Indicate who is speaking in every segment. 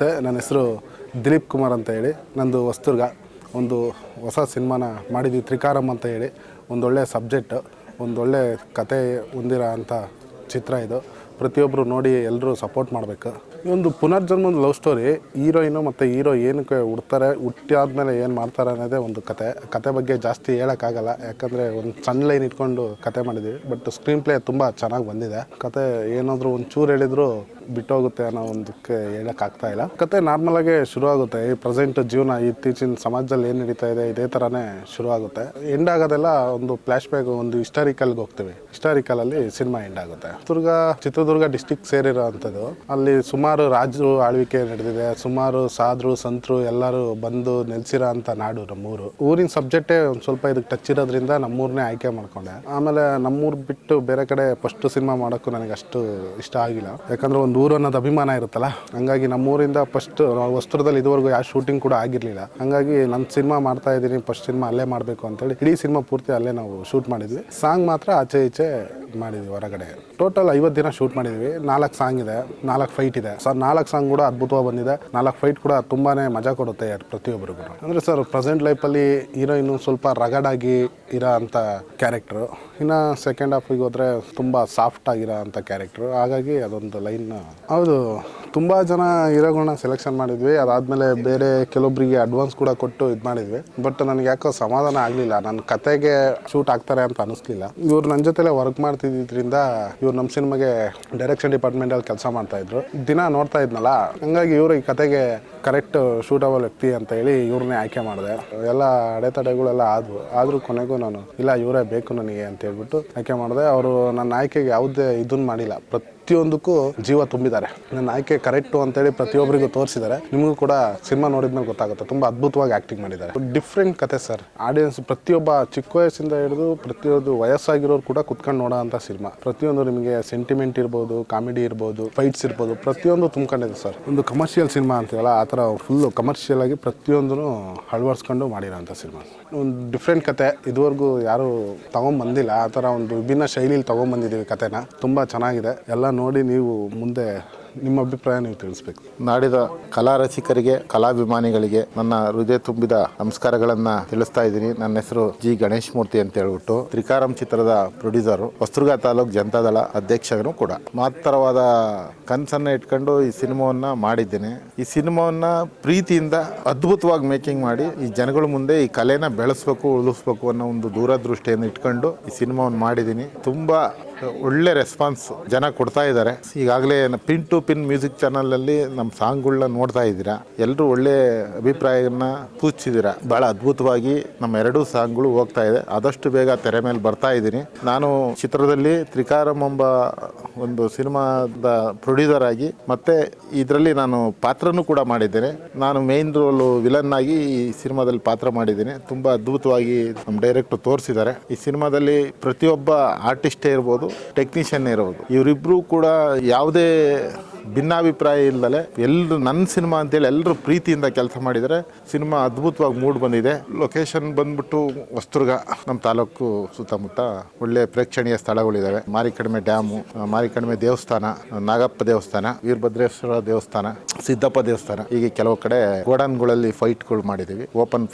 Speaker 1: ನಮಸ್ತೆ, ನನ್ನ ಹೆಸರು ದಿಲೀಪ್ ಕುಮಾರ್ ಅಂತ ಹೇಳಿ. ನಂದು ಹೊಸದುರ್ಗ. ಒಂದು ಹೊಸ ಸಿನಿಮಾನ ಮಾಡಿದ್ವಿ, ತ್ರಿಕಾರಂ ಅಂತ ಹೇಳಿ. ಒಂದೊಳ್ಳೆ ಸಬ್ಜೆಕ್ಟ್, ಒಂದೊಳ್ಳೆ ಕತೆ ಹೊಂದಿರೋ ಅಂಥ ಚಿತ್ರ ಇದು. ಪ್ರತಿಯೊಬ್ಬರು ನೋಡಿ ಎಲ್ಲರೂ ಸಪೋರ್ಟ್ ಮಾಡಬೇಕು. ಈ ಒಂದು ಪುನರ್ಜನ್ಮದ ಲವ್ ಸ್ಟೋರಿ. ಹೀರೋಯಿನು ಮತ್ತು ಹೀರೋ ಏನಕ್ಕೆ ಹುಡ್ತಾರೆ, ಹುಟ್ಟಾದ್ಮೇಲೆ ಏನು ಮಾಡ್ತಾರೆ ಅನ್ನೋದೇ ಒಂದು ಕತೆ ಬಗ್ಗೆ ಜಾಸ್ತಿ ಹೇಳೋಕ್ಕಾಗಲ್ಲ, ಯಾಕಂದರೆ ಒಂದು ಸಣ್ಣ ಲೈನ್ ಇಟ್ಕೊಂಡು ಕತೆ ಮಾಡಿದ್ದೀವಿ. ಬಟ್ ಸ್ಕ್ರೀನ್ ಪ್ಲೇ ತುಂಬ ಚೆನ್ನಾಗಿ ಬಂದಿದೆ. ಕತೆ ಏನಾದರೂ ಒಂದು ಚೂರು ಹೇಳಿದ್ರು ಬಿಟ್ಟೋಗುತ್ತೆ ಅನ್ನೋ ಒಂದಕ್ಕೆ ಹೇಳೋಕ್ಕಾಗ್ತಾಯಿಲ್ಲ. ಕತೆ ನಾರ್ಮಲಾಗೆ ಶುರು ಆಗುತ್ತೆ. ಈ ಪ್ರೆಸೆಂಟ್ ಜೀವನ, ಇತ್ತೀಚಿನ ಸಮಾಜದಲ್ಲಿ ಏನು ನಡೀತಾ ಇದೆ ಇದೇ ಥರನೇ ಶುರು ಆಗುತ್ತೆ. ಎಂಡ್ ಆಗೋದೆಲ್ಲ ಒಂದು ಫ್ಲ್ಯಾಶ್ ಬ್ಯಾಕ್, ಒಂದು ಹಿಸ್ಟಾರಿಕಲ್ಗೆ ಹೋಗ್ತೀವಿ. ಹಿಸ್ಟಾರಿಕಲಲ್ಲಿ ಸಿನಿಮಾ ಎಂಡ್ ಆಗುತ್ತೆ. ಚಿತ್ರದುರ್ಗ ಡಿಸ್ಟಿಕ್ ಸೇರಿರೋ ಅಂಥದ್ದು. ಅಲ್ಲಿ ಸುಮಾರು ರಾಜರು ಆಳ್ವಿಕೆ ನಡೆದಿದೆ. ಸುಮಾರು ಸಾಧರು ಸಂತರು ಎಲ್ಲರೂ ಬಂದು ನೆಲೆಸಿರೋ ಅಂಥ ನಾಡು ನಮ್ಮೂರು. ಊರಿನ ಸಬ್ಜೆಕ್ಟೇ ಒಂದು ಸ್ವಲ್ಪ ಇದಕ್ಕೆ ಟಚ್ ಇರೋದ್ರಿಂದ ನಮ್ಮೂರನ್ನೇ ಆಯ್ಕೆ ಮಾಡ್ಕೊಂಡೆ. ಆಮೇಲೆ ನಮ್ಮೂರು ಬಿಟ್ಟು ಬೇರೆ ಕಡೆ ಫಸ್ಟ್ ಸಿನಿಮಾ ಮಾಡೋಕ್ಕೂ ನನಗೆ ಅಷ್ಟು ಇಷ್ಟ ಆಗಿಲ್ಲ, ಯಾಕಂದರೆ ಒಂದು ಊರು ಅನ್ನೋದು ಅಭಿಮಾನ ಇರುತ್ತಲ್ಲ. ಹಂಗಾಗಿ ನಮ್ಮೂರಿಂದ ಫಸ್ಟ್ ವಸ್ತ್ರದಲ್ಲಿ ಇದುವರೆಗೂ ಯಾವ ಶೂಟಿಂಗ್ ಕೂಡ ಆಗಿರಲಿಲ್ಲ. ಹಂಗಾಗಿ ನನ್ನ ಸಿನಿಮಾ ಮಾಡ್ತಾ ಇದ್ದೀನಿ, ಫಸ್ಟ್ ಸಿನಿಮಾ ಅಲ್ಲೇ ಮಾಡಬೇಕು ಅಂತೇಳಿ ಇಡೀ ಸಿನಿಮಾ ಪೂರ್ತಿ ಅಲ್ಲೇ ನಾವು ಶೂಟ್ ಮಾಡಿದ್ವಿ. ಸಾಂಗ್ ಮಾತ್ರ ಆಚೆ ಈಚೆ ಮಾಡಿದ್ವಿ ಹೊರಗಡೆ. ಟೋಟಲ್ 50 ದಿನ ಶೂಟ್ ಮಾಡಿದ್ವಿ. 4 ಸಾಂಗ್ ಇದೆ, 4 ಫೈಟ್ ಇದೆ ಸರ್. 4 ಸಾಂಗ್ ಕೂಡ ಅದ್ಭುತವಾಗಿ ಬಂದಿದೆ. 4 ಫೈಟ್ ಕೂಡ ತುಂಬಾ ಮಜಾ ಕೊಡುತ್ತೆ ಪ್ರತಿಯೊಬ್ಬರಿಗೂ. ಅಂದರೆ ಸರ್, ಪ್ರೆಸೆಂಟ್ ಲೈಫಲ್ಲಿ ಹೀರೋಯಿನ್ನು ಸ್ವಲ್ಪ ರಗಡಾಗಿ ಇರೋ ಅಂಥ ಕ್ಯಾರೆಕ್ಟ್ರು. ಇನ್ನು ಸೆಕೆಂಡ್ ಹಾಫಿಗೆ ಹೋದರೆ ತುಂಬ ಸಾಫ್ಟ್ ಆಗಿರೋ ಅಂಥ ಕ್ಯಾರೆಕ್ಟ್ರು. ಹಾಗಾಗಿ ಅದೊಂದು ಲೈನ್. ಹೌದು, ತುಂಬ ಜನ ಹೀರೋಗಳನ್ನ ಸೆಲೆಕ್ಷನ್ ಮಾಡಿದ್ವಿ. ಅದಾದಮೇಲೆ ಬೇರೆ ಕೆಲವೊಬ್ಬರಿಗೆ ಅಡ್ವಾನ್ಸ್ ಕೂಡ ಕೊಟ್ಟು ಇದು ಮಾಡಿದ್ವಿ. ಬಟ್ ನನಗೆ ಯಾಕೋ ಸಮಾಧಾನ ಆಗಲಿಲ್ಲ. ನನ್ನ ಕತೆಗೆ ಶೂಟ್ ಆಗ್ತಾರೆ ಅಂತ ಅನ್ನಿಸ್ಲಿಲ್ಲ. ಇವ್ರು ನನ್ನ ಜೊತೆಲೇ ವರ್ಕ್ ಮಾಡ್ತಿದ್ದರಿಂದ ಇವ್ರು ನಮ್ಮ ಸಿನಿಮಾಗೆ ಡೈರೆಕ್ಷನ್ ಡಿಪಾರ್ಟ್ಮೆಂಟಲ್ಲಿ ಕೆಲಸ ಮಾಡ್ತಾಯಿದ್ರು. ದಿನ ನೋಡ್ತಾ ಇದ್ನಲ್ಲ, ಹಂಗಾಗಿ ಇವರು ಈ ಕತೆಗೆ ಕರೆಕ್ಟ್ ಶೂಟಬಲ್ ವ್ಯಕ್ತಿ ಅಂತ ಹೇಳಿ ಇವ್ರನ್ನೇ ಆಯ್ಕೆ ಮಾಡಿದೆ. ಎಲ್ಲ ಅಡೆತಡೆಗಳೆಲ್ಲ ಆದರೂ ಕೊನೆಗೂ ನಾನು ಇಲ್ಲ, ಇವರೇ ಬೇಕು ನನಗೆ ಅಂತ ಹೇಳ್ಬಿಟ್ಟು ಆಯ್ಕೆ ಮಾಡಿದೆ. ಅವರು ನನ್ನ ಆಯ್ಕೆಗೆ ಯಾವುದೇ ಇದನ್ನು ಮಾಡಿಲ್ಲ. ಪ್ರತಿಯೊಂದಕ್ಕೂ ಜೀವ ತುಂಬಿದ್ದಾರೆ. ನನ್ನ ಆಯ್ಕೆ ಕರೆಕ್ಟು ಅಂತೇಳಿ ಪ್ರತಿಯೊಬ್ಬರಿಗೂ ತೋರಿಸಿದ್ದಾರೆ. ನಿಮಗೂ ಕೂಡ ಸಿನಿಮಾ ನೋಡಿದ್ಮೇಲೆ ಗೊತ್ತಾಗುತ್ತೆ. ತುಂಬ ಅದ್ಭುತವಾಗಿ ಆ್ಯಕ್ಟಿಂಗ್ ಮಾಡಿದ್ದಾರೆ. ಡಿಫ್ರೆಂಟ್ ಕತೆ ಸರ್. ಆಡಿಯನ್ಸ್ ಪ್ರತಿಯೊಬ್ಬ ಚಿಕ್ಕ ವಯಸ್ಸಿಂದ ಹಿಡಿದು ಪ್ರತಿಯೊಂದು ವಯಸ್ಸಾಗಿರೋರು ಕೂಡ ಕುತ್ಕೊಂಡು ನೋಡೋ ಅಂಥ ಸಿನಿಮಾ. ಪ್ರತಿಯೊಂದು ನಿಮಗೆ ಸೆಂಟಿಮೆಂಟ್ ಇರ್ಬೋದು, ಕಾಮಿಡಿ ಇರ್ಬೋದು, ಫೈಟ್ಸ್ ಇರ್ಬೋದು, ಪ್ರತಿಯೊಂದು ತುಂಬ್ಕೊಂಡಿದೆ ಸರ್. ಒಂದು ಕಮರ್ಷಿಯಲ್ ಸಿನಿಮಾ ಅಂತೀವಲ್ಲ, ಆ ಥರ ಫುಲ್ಲು ಕಮರ್ಷಿಯಲ್ ಆಗಿ ಪ್ರತಿಯೊಂದೂ ಅಳವಡಿಸ್ಕೊಂಡು ಮಾಡಿರೋ ಅಂಥ ಸಿನಿಮಾ. ಒಂದು ಡಿಫ್ರೆಂಟ್ ಕತೆ, ಇದುವರೆಗೂ ಯಾರೂ ತೊಗೊಂಬಂದಿಲ್ಲ. ಆ ಥರ ಒಂದು ವಿಭಿನ್ನ ಶೈಲಿಲಿ ತೊಗೊಂಬಂದಿದ್ದೀವಿ ಕತೆನ. ತುಂಬ ಚೆನ್ನಾಗಿದೆ. ಎಲ್ಲ ನೋಡಿ ನೀವು ಮುಂದೆ ನಿಮ್ಮ ಅಭಿಪ್ರಾಯ ನೀವು ತಿಳಿಸ್ಬೇಕು.
Speaker 2: ನಾಡಿದ ಕಲಾ ರಸಿಕರಿಗೆ, ಕಲಾಭಿಮಾನಿಗಳಿಗೆ ನನ್ನ ಹೃದಯ ತುಂಬಿದ ನಮಸ್ಕಾರಗಳನ್ನು ತಿಳಿಸ್ತಾ ಇದ್ದೀನಿ. ನನ್ನ ಹೆಸರು ಜಿ ಗಣೇಶ್ ಮೂರ್ತಿ ಅಂತ ಹೇಳ್ಬಿಟ್ಟು, ತ್ರಿಕಾರಂ ಚಿತ್ರದ ಪ್ರೊಡ್ಯೂಸರು, ಹೊಸದುರ್ಗ ತಾಲೂಕು ಜನತಾದಳ ಅಧ್ಯಕ್ಷರು ಕೂಡ. ಮಹತ್ತರವಾದ ಕನಸನ್ನು ಇಟ್ಕೊಂಡು ಈ ಸಿನಿಮಾವನ್ನು ಮಾಡಿದ್ದೇನೆ. ಈ ಸಿನಿಮಾವನ್ನು ಪ್ರೀತಿಯಿಂದ ಅದ್ಭುತವಾಗಿ ಮೇಕಿಂಗ್ ಮಾಡಿ ಈ ಜನಗಳ ಮುಂದೆ ಈ ಕಲೆನ ಬೆಳೆಸ್ಬೇಕು, ಉಳಿಸ್ಬೇಕು ಅನ್ನೋ ಒಂದು ದೂರದೃಷ್ಟಿಯನ್ನು ಇಟ್ಕೊಂಡು ಈ ಸಿನಿಮಾವನ್ನು ಮಾಡಿದ್ದೀನಿ. ತುಂಬ ಒಳ್ಳೆ ರೆಸ್ಪಾನ್ಸ್ ಜನ ಕೊಡ್ತಾ ಇದ್ದಾರೆ. ಈಗಾಗಲೇ ಪಿನ್ ಟು ಪಿನ್ ಮ್ಯೂಸಿಕ್ ಚಾನಲಲ್ಲಿ ನಮ್ಮ ಸಾಂಗ್ಗಳನ್ನ ನೋಡ್ತಾ ಇದ್ದೀರಾ. ಎಲ್ಲರೂ ಒಳ್ಳೆ ಅಭಿಪ್ರಾಯವನ್ನು ಸೂಚಿಸಿದ್ದೀರಾ. ಭಾಳ ಅದ್ಭುತವಾಗಿ ನಮ್ಮ 2 ಸಾಂಗ್ಗಳು ಹೋಗ್ತಾ ಇದೆ. ಆದಷ್ಟು ಬೇಗ ತೆರೆ ಮೇಲೆ ಬರ್ತಾ ಇದ್ದೀನಿ. ನಾನು ಚಿತ್ರದಲ್ಲಿ ತ್ರಿಕಾರಂ ಎಂಬ ಒಂದು ಸಿನಿಮಾದ ಪ್ರೊಡ್ಯೂಸರ್ ಆಗಿ ಮತ್ತು ಇದರಲ್ಲಿ ನಾನು ಪಾತ್ರನೂ ಕೂಡ ಮಾಡಿದ್ದೇನೆ. ನಾನು ಮೇನ್ ರೋಲು ವಿಲನ್ ಆಗಿ ಈ ಸಿನಿಮಾದಲ್ಲಿ ಪಾತ್ರ ಮಾಡಿದ್ದೀನಿ. ತುಂಬ ಅದ್ಭುತವಾಗಿ ನಮ್ಮ ಡೈರೆಕ್ಟರ್ ತೋರಿಸಿದ್ದಾರೆ. ಈ ಸಿನಿಮಾದಲ್ಲಿ ಪ್ರತಿಯೊಬ್ಬ ಆರ್ಟಿಸ್ಟೇ ಇರ್ಬೋದು, ಟೆಕ್ನಿಷಿಯನ್ ಇರ್ಬೋದು, ಇವರಿಬ್ಬರು ಕೂಡ ಯಾವುದೇ ಭಿನ್ನಾಭಿಪ್ರಾಯ ಇಲ್ಲದೆ ಎಲ್ಲರೂ ನನ್ನ ಸಿನಿಮಾ ಅಂತೇಳಿ ಎಲ್ಲರೂ ಪ್ರೀತಿಯಿಂದ ಕೆಲಸ ಮಾಡಿದರೆ ಸಿನಿಮಾ ಅದ್ಭುತವಾಗಿ ಮೂಡ್ ಬಂದಿದೆ. ಲೊಕೇಶನ್ ಬಂದ್ಬಿಟ್ಟು ಹೊಸದುರ್ಗ, ನಮ್ಮ ತಾಲೂಕು ಸುತ್ತಮುತ್ತ ಒಳ್ಳೆ ಪ್ರೇಕ್ಷಣೀಯ ಸ್ಥಳಗಳಿದ್ದಾವೆ. ಮಾರಿಕಡಿಮೆ ಡ್ಯಾಮು, ಮಾರಿಕಡಿಮೆ ದೇವಸ್ಥಾನ, ನಾಗಪ್ಪ ದೇವಸ್ಥಾನ, ವೀರಭದ್ರೇಶ್ವರ ದೇವಸ್ಥಾನ, ಸಿದ್ದಪ್ಪ ದೇವಸ್ಥಾನ, ಹೀಗೆ ಕೆಲವು ಕಡೆ ಗೋಡನ್ಗಳಲ್ಲಿ ಫೈಟ್ಗಳು ಮಾಡಿದ್ದೀವಿ. ಓಪನ್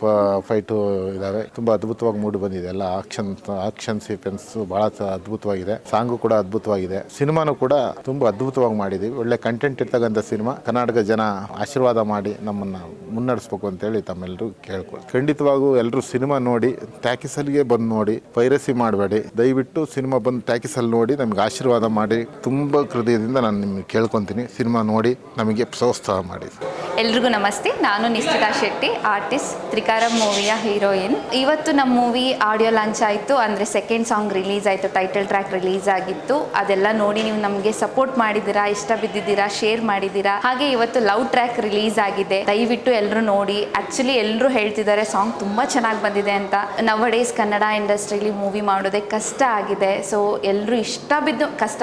Speaker 2: ಫೈಟು ಇದ್ದಾವೆ. ತುಂಬ ಅದ್ಭುತವಾಗಿ ಮೂಡ್ ಬಂದಿದೆ. ಎಲ್ಲ ಆಕ್ಷನ್ ಸೀಕ್ವೆನ್ಸ್ ಭಾಳ ಅದ್ಭುತವಾಗಿದೆ. ಸಾಂಗು ಕೂಡ ಅದ್ಭುತವಾಗಿದೆ. ಸಿನಿಮಾನು ಕೂಡ ತುಂಬ ಅದ್ಭುತವಾಗಿ ಮಾಡಿದ್ದೀವಿ. ಒಳ್ಳೆ ಕಂಟೆಂಟ್ ಇರ್ತಕ್ಕಂಥ ಸಿನಿಮಾ. ಕರ್ನಾಟಕ ಜನ ಆಶೀರ್ವಾದ ಮಾಡಿ ನಮ್ಮನ್ನು ಮುನ್ನಡೆಸ್ಬೇಕು ಅಂತೇಳಿ ತಮ್ಮೆಲ್ಲರೂ ಕೇಳ್ಕೊಳ್ಳಿ. ಖಂಡಿತವಾಗೂ ಎಲ್ಲರೂ ಸಿನಿಮಾ ನೋಡಿ, ಟ್ಯಾಕಿಸಲ್ಗೆ ಬಂದು ನೋಡಿ, ಪೈರಸಿ ಮಾಡಬೇಡಿ. ದಯವಿಟ್ಟು ಸಿನಿಮಾ ಬಂದು ಟ್ಯಾಕಿಸಲ್ ನೋಡಿ ನಮಗೆ ಆಶೀರ್ವಾದ ಮಾಡಿ. ತುಂಬ ಹೃದಯದಿಂದ ನಾನು ನಿಮಗೆ ಕೇಳ್ಕೊತೀನಿ, ಸಿನಿಮಾ ನೋಡಿ ನಮಗೆ ಪ್ರೋತ್ಸಾಹ ಮಾಡಿ.
Speaker 3: ಎಲ್ರಿಗೂ ನಮಸ್ತೆ. ನಾನು ನಿಶ್ಚಿತಾ ಶೆಟ್ಟಿ, ಆರ್ಟಿಸ್ಟ್, ತ್ರಿಕಾರಂ ಮೂವಿಯ ಹೀರೋಯಿನ್. ಇವತ್ತು ನಮ್ಮ ಮೂವಿ ಆಡಿಯೋ ಲಾಂಚ್ ಆಯಿತು. ಅಂದರೆ ಸೆಕೆಂಡ್ ಸಾಂಗ್ ರಿಲೀಸ್ ಆಯಿತು, ಟೈಟಲ್ ಟ್ರ್ಯಾಕ್ ರಿಲೀಸ್ ಆಗಿತ್ತು. ಅದೆಲ್ಲ ನೋಡಿ ನೀವು ನಮಗೆ ಸಪೋರ್ಟ್ ಮಾಡಿದ್ದೀರಾ, ಇಷ್ಟ ಬಿದ್ದಿದ್ದೀರಾ, ಶೇರ್ ಮಾಡಿದ್ದೀರಾ. ಹಾಗೆ ಇವತ್ತು ಲವ್ ಟ್ರ್ಯಾಕ್ ರಿಲೀಸ್ ಆಗಿದೆ. ದಯವಿಟ್ಟು ಎಲ್ಲರೂ ನೋಡಿ. ಆ್ಯಕ್ಚುಲಿ ಎಲ್ಲರೂ ಹೇಳ್ತಿದ್ದಾರೆ ಸಾಂಗ್ ತುಂಬ ಚೆನ್ನಾಗಿ ಬಂದಿದೆ ಅಂತ. ನವಡೇಸ್ ಕನ್ನಡ ಇಂಡಸ್ಟ್ರಿಲಿ ಮೂವಿ ಮಾಡೋದೇ ಕಷ್ಟ ಆಗಿದೆ. ಸೊ ಎಲ್ಲರೂ ಇಷ್ಟ ಬಿದ್ದು, ಕಷ್ಟ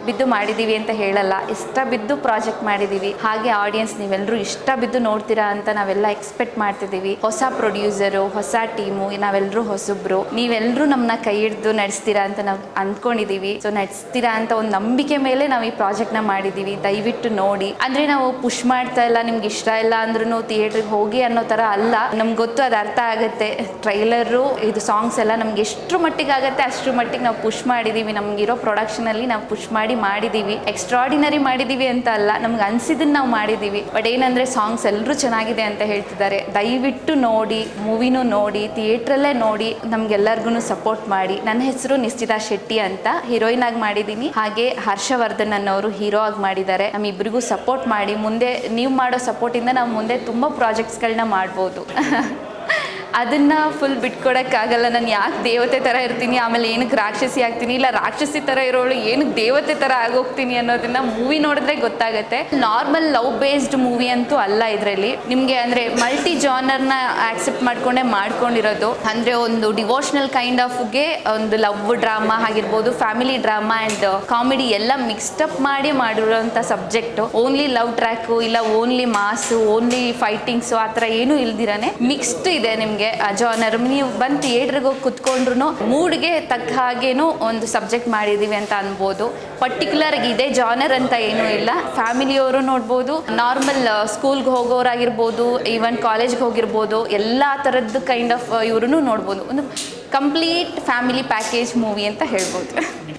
Speaker 3: ಬಿದ್ದು ಮಾಡಿದ್ದೀವಿ ಅಂತ ಹೇಳಲ್ಲ, ಇಷ್ಟ ಬಿದ್ದು ಪ್ರಾಜೆಕ್ಟ್ ಮಾಡಿದ್ದೀವಿ. ಹಾಗೆ ಆಡಿಯನ್ಸ್ ನೀವೆಲ್ಲರೂ ಇಷ್ಟ ಬಿದ್ದು ನೋಡ್ತೀರಾ ಅಂತ ನಾವೆಲ್ಲ ಎಕ್ಸ್ಪೆಕ್ಟ್ ಮಾಡ್ತಿದ್ದೀವಿ. ಹೊಸ ಪ್ರೊಡ್ಯೂಸರು, ಹೊಸ ಟೀಮು, ನಾವೆಲ್ಲರೂ ಹೊಸಬ್ರು. ನೀವೆಲ್ಲರೂ ನಮ್ಮನ್ನ ಕೈ ಹಿಡಿದು ನಡೆಸ್ತೀರಾ ಅಂತ ನಾವು ಅಂದ್ಕೊಂಡಿದ್ದೀವಿ. ಸೊ ನಡೆಸ್ತೀರಾ ಅಂತ ಒಂದು ನಂಬಿಕೆ ಮೇಲೆ ನಾವು ಈ ಪ್ರಾಜೆಕ್ಟ್ನ ಮಾಡಿದ್ದೀವಿ. ಇದ್ದೀವಿ, ದಯವಿಟ್ಟು ನೋಡಿ. ಅಂದರೆ ನಾವು ಪುಷ್ ಮಾಡ್ತಾ ಇಲ್ಲ, ನಿಮ್ಗೆ ಇಷ್ಟ ಇಲ್ಲ ಅಂದ್ರೂ ಥಿಯೇಟ್ರಿಗೆ ಹೋಗಿ ಅನ್ನೋ ಥರ ಅಲ್ಲ. ನಮ್ಗೆ ಗೊತ್ತು, ಅದು ಅರ್ಥ ಆಗುತ್ತೆ. ಟ್ರೈಲರು ಇದು ಸಾಂಗ್ಸ್ ಎಲ್ಲ ನಮ್ಗೆ ಎಷ್ಟು ಮಟ್ಟಿಗೆ ಆಗುತ್ತೆ ಅಷ್ಟರ ಮಟ್ಟಿಗೆ ನಾವು ಪುಷ್ ಮಾಡಿದ್ದೀವಿ. ನಮಗಿರೋ ಪ್ರೊಡಕ್ಷನಲ್ಲಿ ನಾವು ಪುಷ್ ಮಾಡಿದ್ದೀವಿ. ಎಕ್ಸ್ಟ್ರಾಡಿನರಿ ಮಾಡಿದ್ದೀವಿ ಅಂತ ಅಲ್ಲ, ನಮ್ಗೆ ಅನ್ಸಿದ್ದನ್ನು ನಾವು ಮಾಡಿದ್ದೀವಿ. ಬಟ್ ಏನಂದರೆ ಸಾಂಗ್ಸ್ ಎಲ್ಲರೂ ಚೆನ್ನಾಗಿದೆ ಅಂತ ಹೇಳ್ತಿದ್ದಾರೆ. ದಯವಿಟ್ಟು ನೋಡಿ, ಮೂವಿನೂ ನೋಡಿ, ಥಿಯೇಟ್ರಲ್ಲೇ ನೋಡಿ, ನಮ್ಗೆಲ್ಲರಿಗೂ ಸಪೋರ್ಟ್ ಮಾಡಿ. ನನ್ನ ಹೆಸರು ನಿಶ್ಚಿತಾ ಶೆಟ್ಟಿ ಅಂತ, ಹೀರೋಯಿನ್ ಆಗಿ ಮಾಡಿದ್ದೀನಿ. ಹಾಗೆ ಹರ್ಷವರ್ಧನ್ ಅನ್ನೋರು ಹೀರೋ ಆಗಿ ಮಾಡಿದ್ದಾರೆ. ನಮ್ಮಿಬ್ಬರಿಗೂ ಸಪೋರ್ಟ್ ಮಾಡಿ. ಮುಂದೆ ನೀವು ಮಾಡೋ ಸಪೋರ್ಟಿಂದ ನಾವು ಮುಂದೆ ತುಂಬ ಪ್ರಾಜೆಕ್ಟ್ಸ್ಗಳನ್ನ ಮಾಡ್ಬೋದು. ಅದನ್ನು ಫುಲ್ ಬಿಟ್ಕೊಡೋಕ್ಕಾಗಲ್ಲ. ನಾನು ಯಾಕೆ ದೇವತೆ ಥರ ಇರ್ತೀನಿ, ಆಮೇಲೆ ಏನಕ್ಕೆ ರಾಕ್ಷಸಿ ಆಗ್ತೀನಿ, ಇಲ್ಲ ರಾಕ್ಷಸಿ ಥರ ಇರೋಳು ಏನಕ್ಕೆ ದೇವತೆ ಥರ ಆಗೋಗ್ತೀನಿ ಅನ್ನೋದನ್ನು ಮೂವಿ ನೋಡಿದ್ರೆ ಗೊತ್ತಾಗುತ್ತೆ. ನಾರ್ಮಲ್ ಲವ್ ಬೇಸ್ಡ್ ಮೂವಿ ಅಂತೂ ಅಲ್ಲ ಇದರಲ್ಲಿ. ನಿಮಗೆ ಅಂದರೆ ಮಲ್ಟಿ ಜಾನರ್ನ ಆಕ್ಸೆಪ್ಟ್ ಮಾಡ್ಕೊಂಡಿರೋದು. ಅಂದರೆ ಒಂದು ಡಿವೋಷ್ನಲ್ ಕೈಂಡ್ ಆಫ್ಗೆ ಒಂದು ಲವ್ ಡ್ರಾಮಾ ಆಗಿರ್ಬೋದು, ಫ್ಯಾಮಿಲಿ ಡ್ರಾಮಾ ಆ್ಯಂಡ್ ಕಾಮಿಡಿ ಎಲ್ಲ ಮಿಕ್ಸ್ಟಪ್ ಮಾಡಿ ಮಾಡಿರೋಂಥ ಸಬ್ಜೆಕ್ಟು. ಓನ್ಲಿ ಲವ್ ಟ್ರ್ಯಾಕು, ಇಲ್ಲ ಓನ್ಲಿ ಮಾಸು, ಓನ್ಲಿ ಫೈಟಿಂಗ್ಸು ಆ ಥರ ಏನೂ ಇಲ್ದಿರಾನೆ ಮಿಕ್ಸ್ಡ್ ಇದೆ ನಿಮಗೆ ಆ ಜಾನರ್. ನೀವು ಬಂದು ಥಿಯೇಟ್ರಿಗೆ ಹೋಗಿ ಕುತ್ಕೊಂಡ್ರು ಮೂಡ್ಗೆ ತಕ್ಕ ಹಾಗೇನೂ ಒಂದು ಸಬ್ಜೆಕ್ಟ್ ಮಾಡಿದ್ದೀವಿ ಅಂತ ಅನ್ಬೋದು. ಪರ್ಟಿಕ್ಯುಲರ್ ಇದೇ ಜಾನರ್ ಅಂತ ಏನೂ ಇಲ್ಲ. ಫ್ಯಾಮಿಲಿಯವರು ನೋಡ್ಬೋದು, ನಾರ್ಮಲ್ ಸ್ಕೂಲ್ಗೆ ಹೋಗೋರಾಗಿರ್ಬೋದು, ಈವನ್ ಕಾಲೇಜ್ಗೆ ಹೋಗಿರ್ಬೋದು, ಎಲ್ಲ ಥರದ್ದು ಕೈಂಡ್ ಆಫ್ ಇವ್ರೂ ನೋಡ್ಬೋದು. ಒಂದು ಕಂಪ್ಲೀಟ್ ಫ್ಯಾಮಿಲಿ ಪ್ಯಾಕೇಜ್ ಮೂವಿ ಅಂತ ಹೇಳ್ಬೋದು.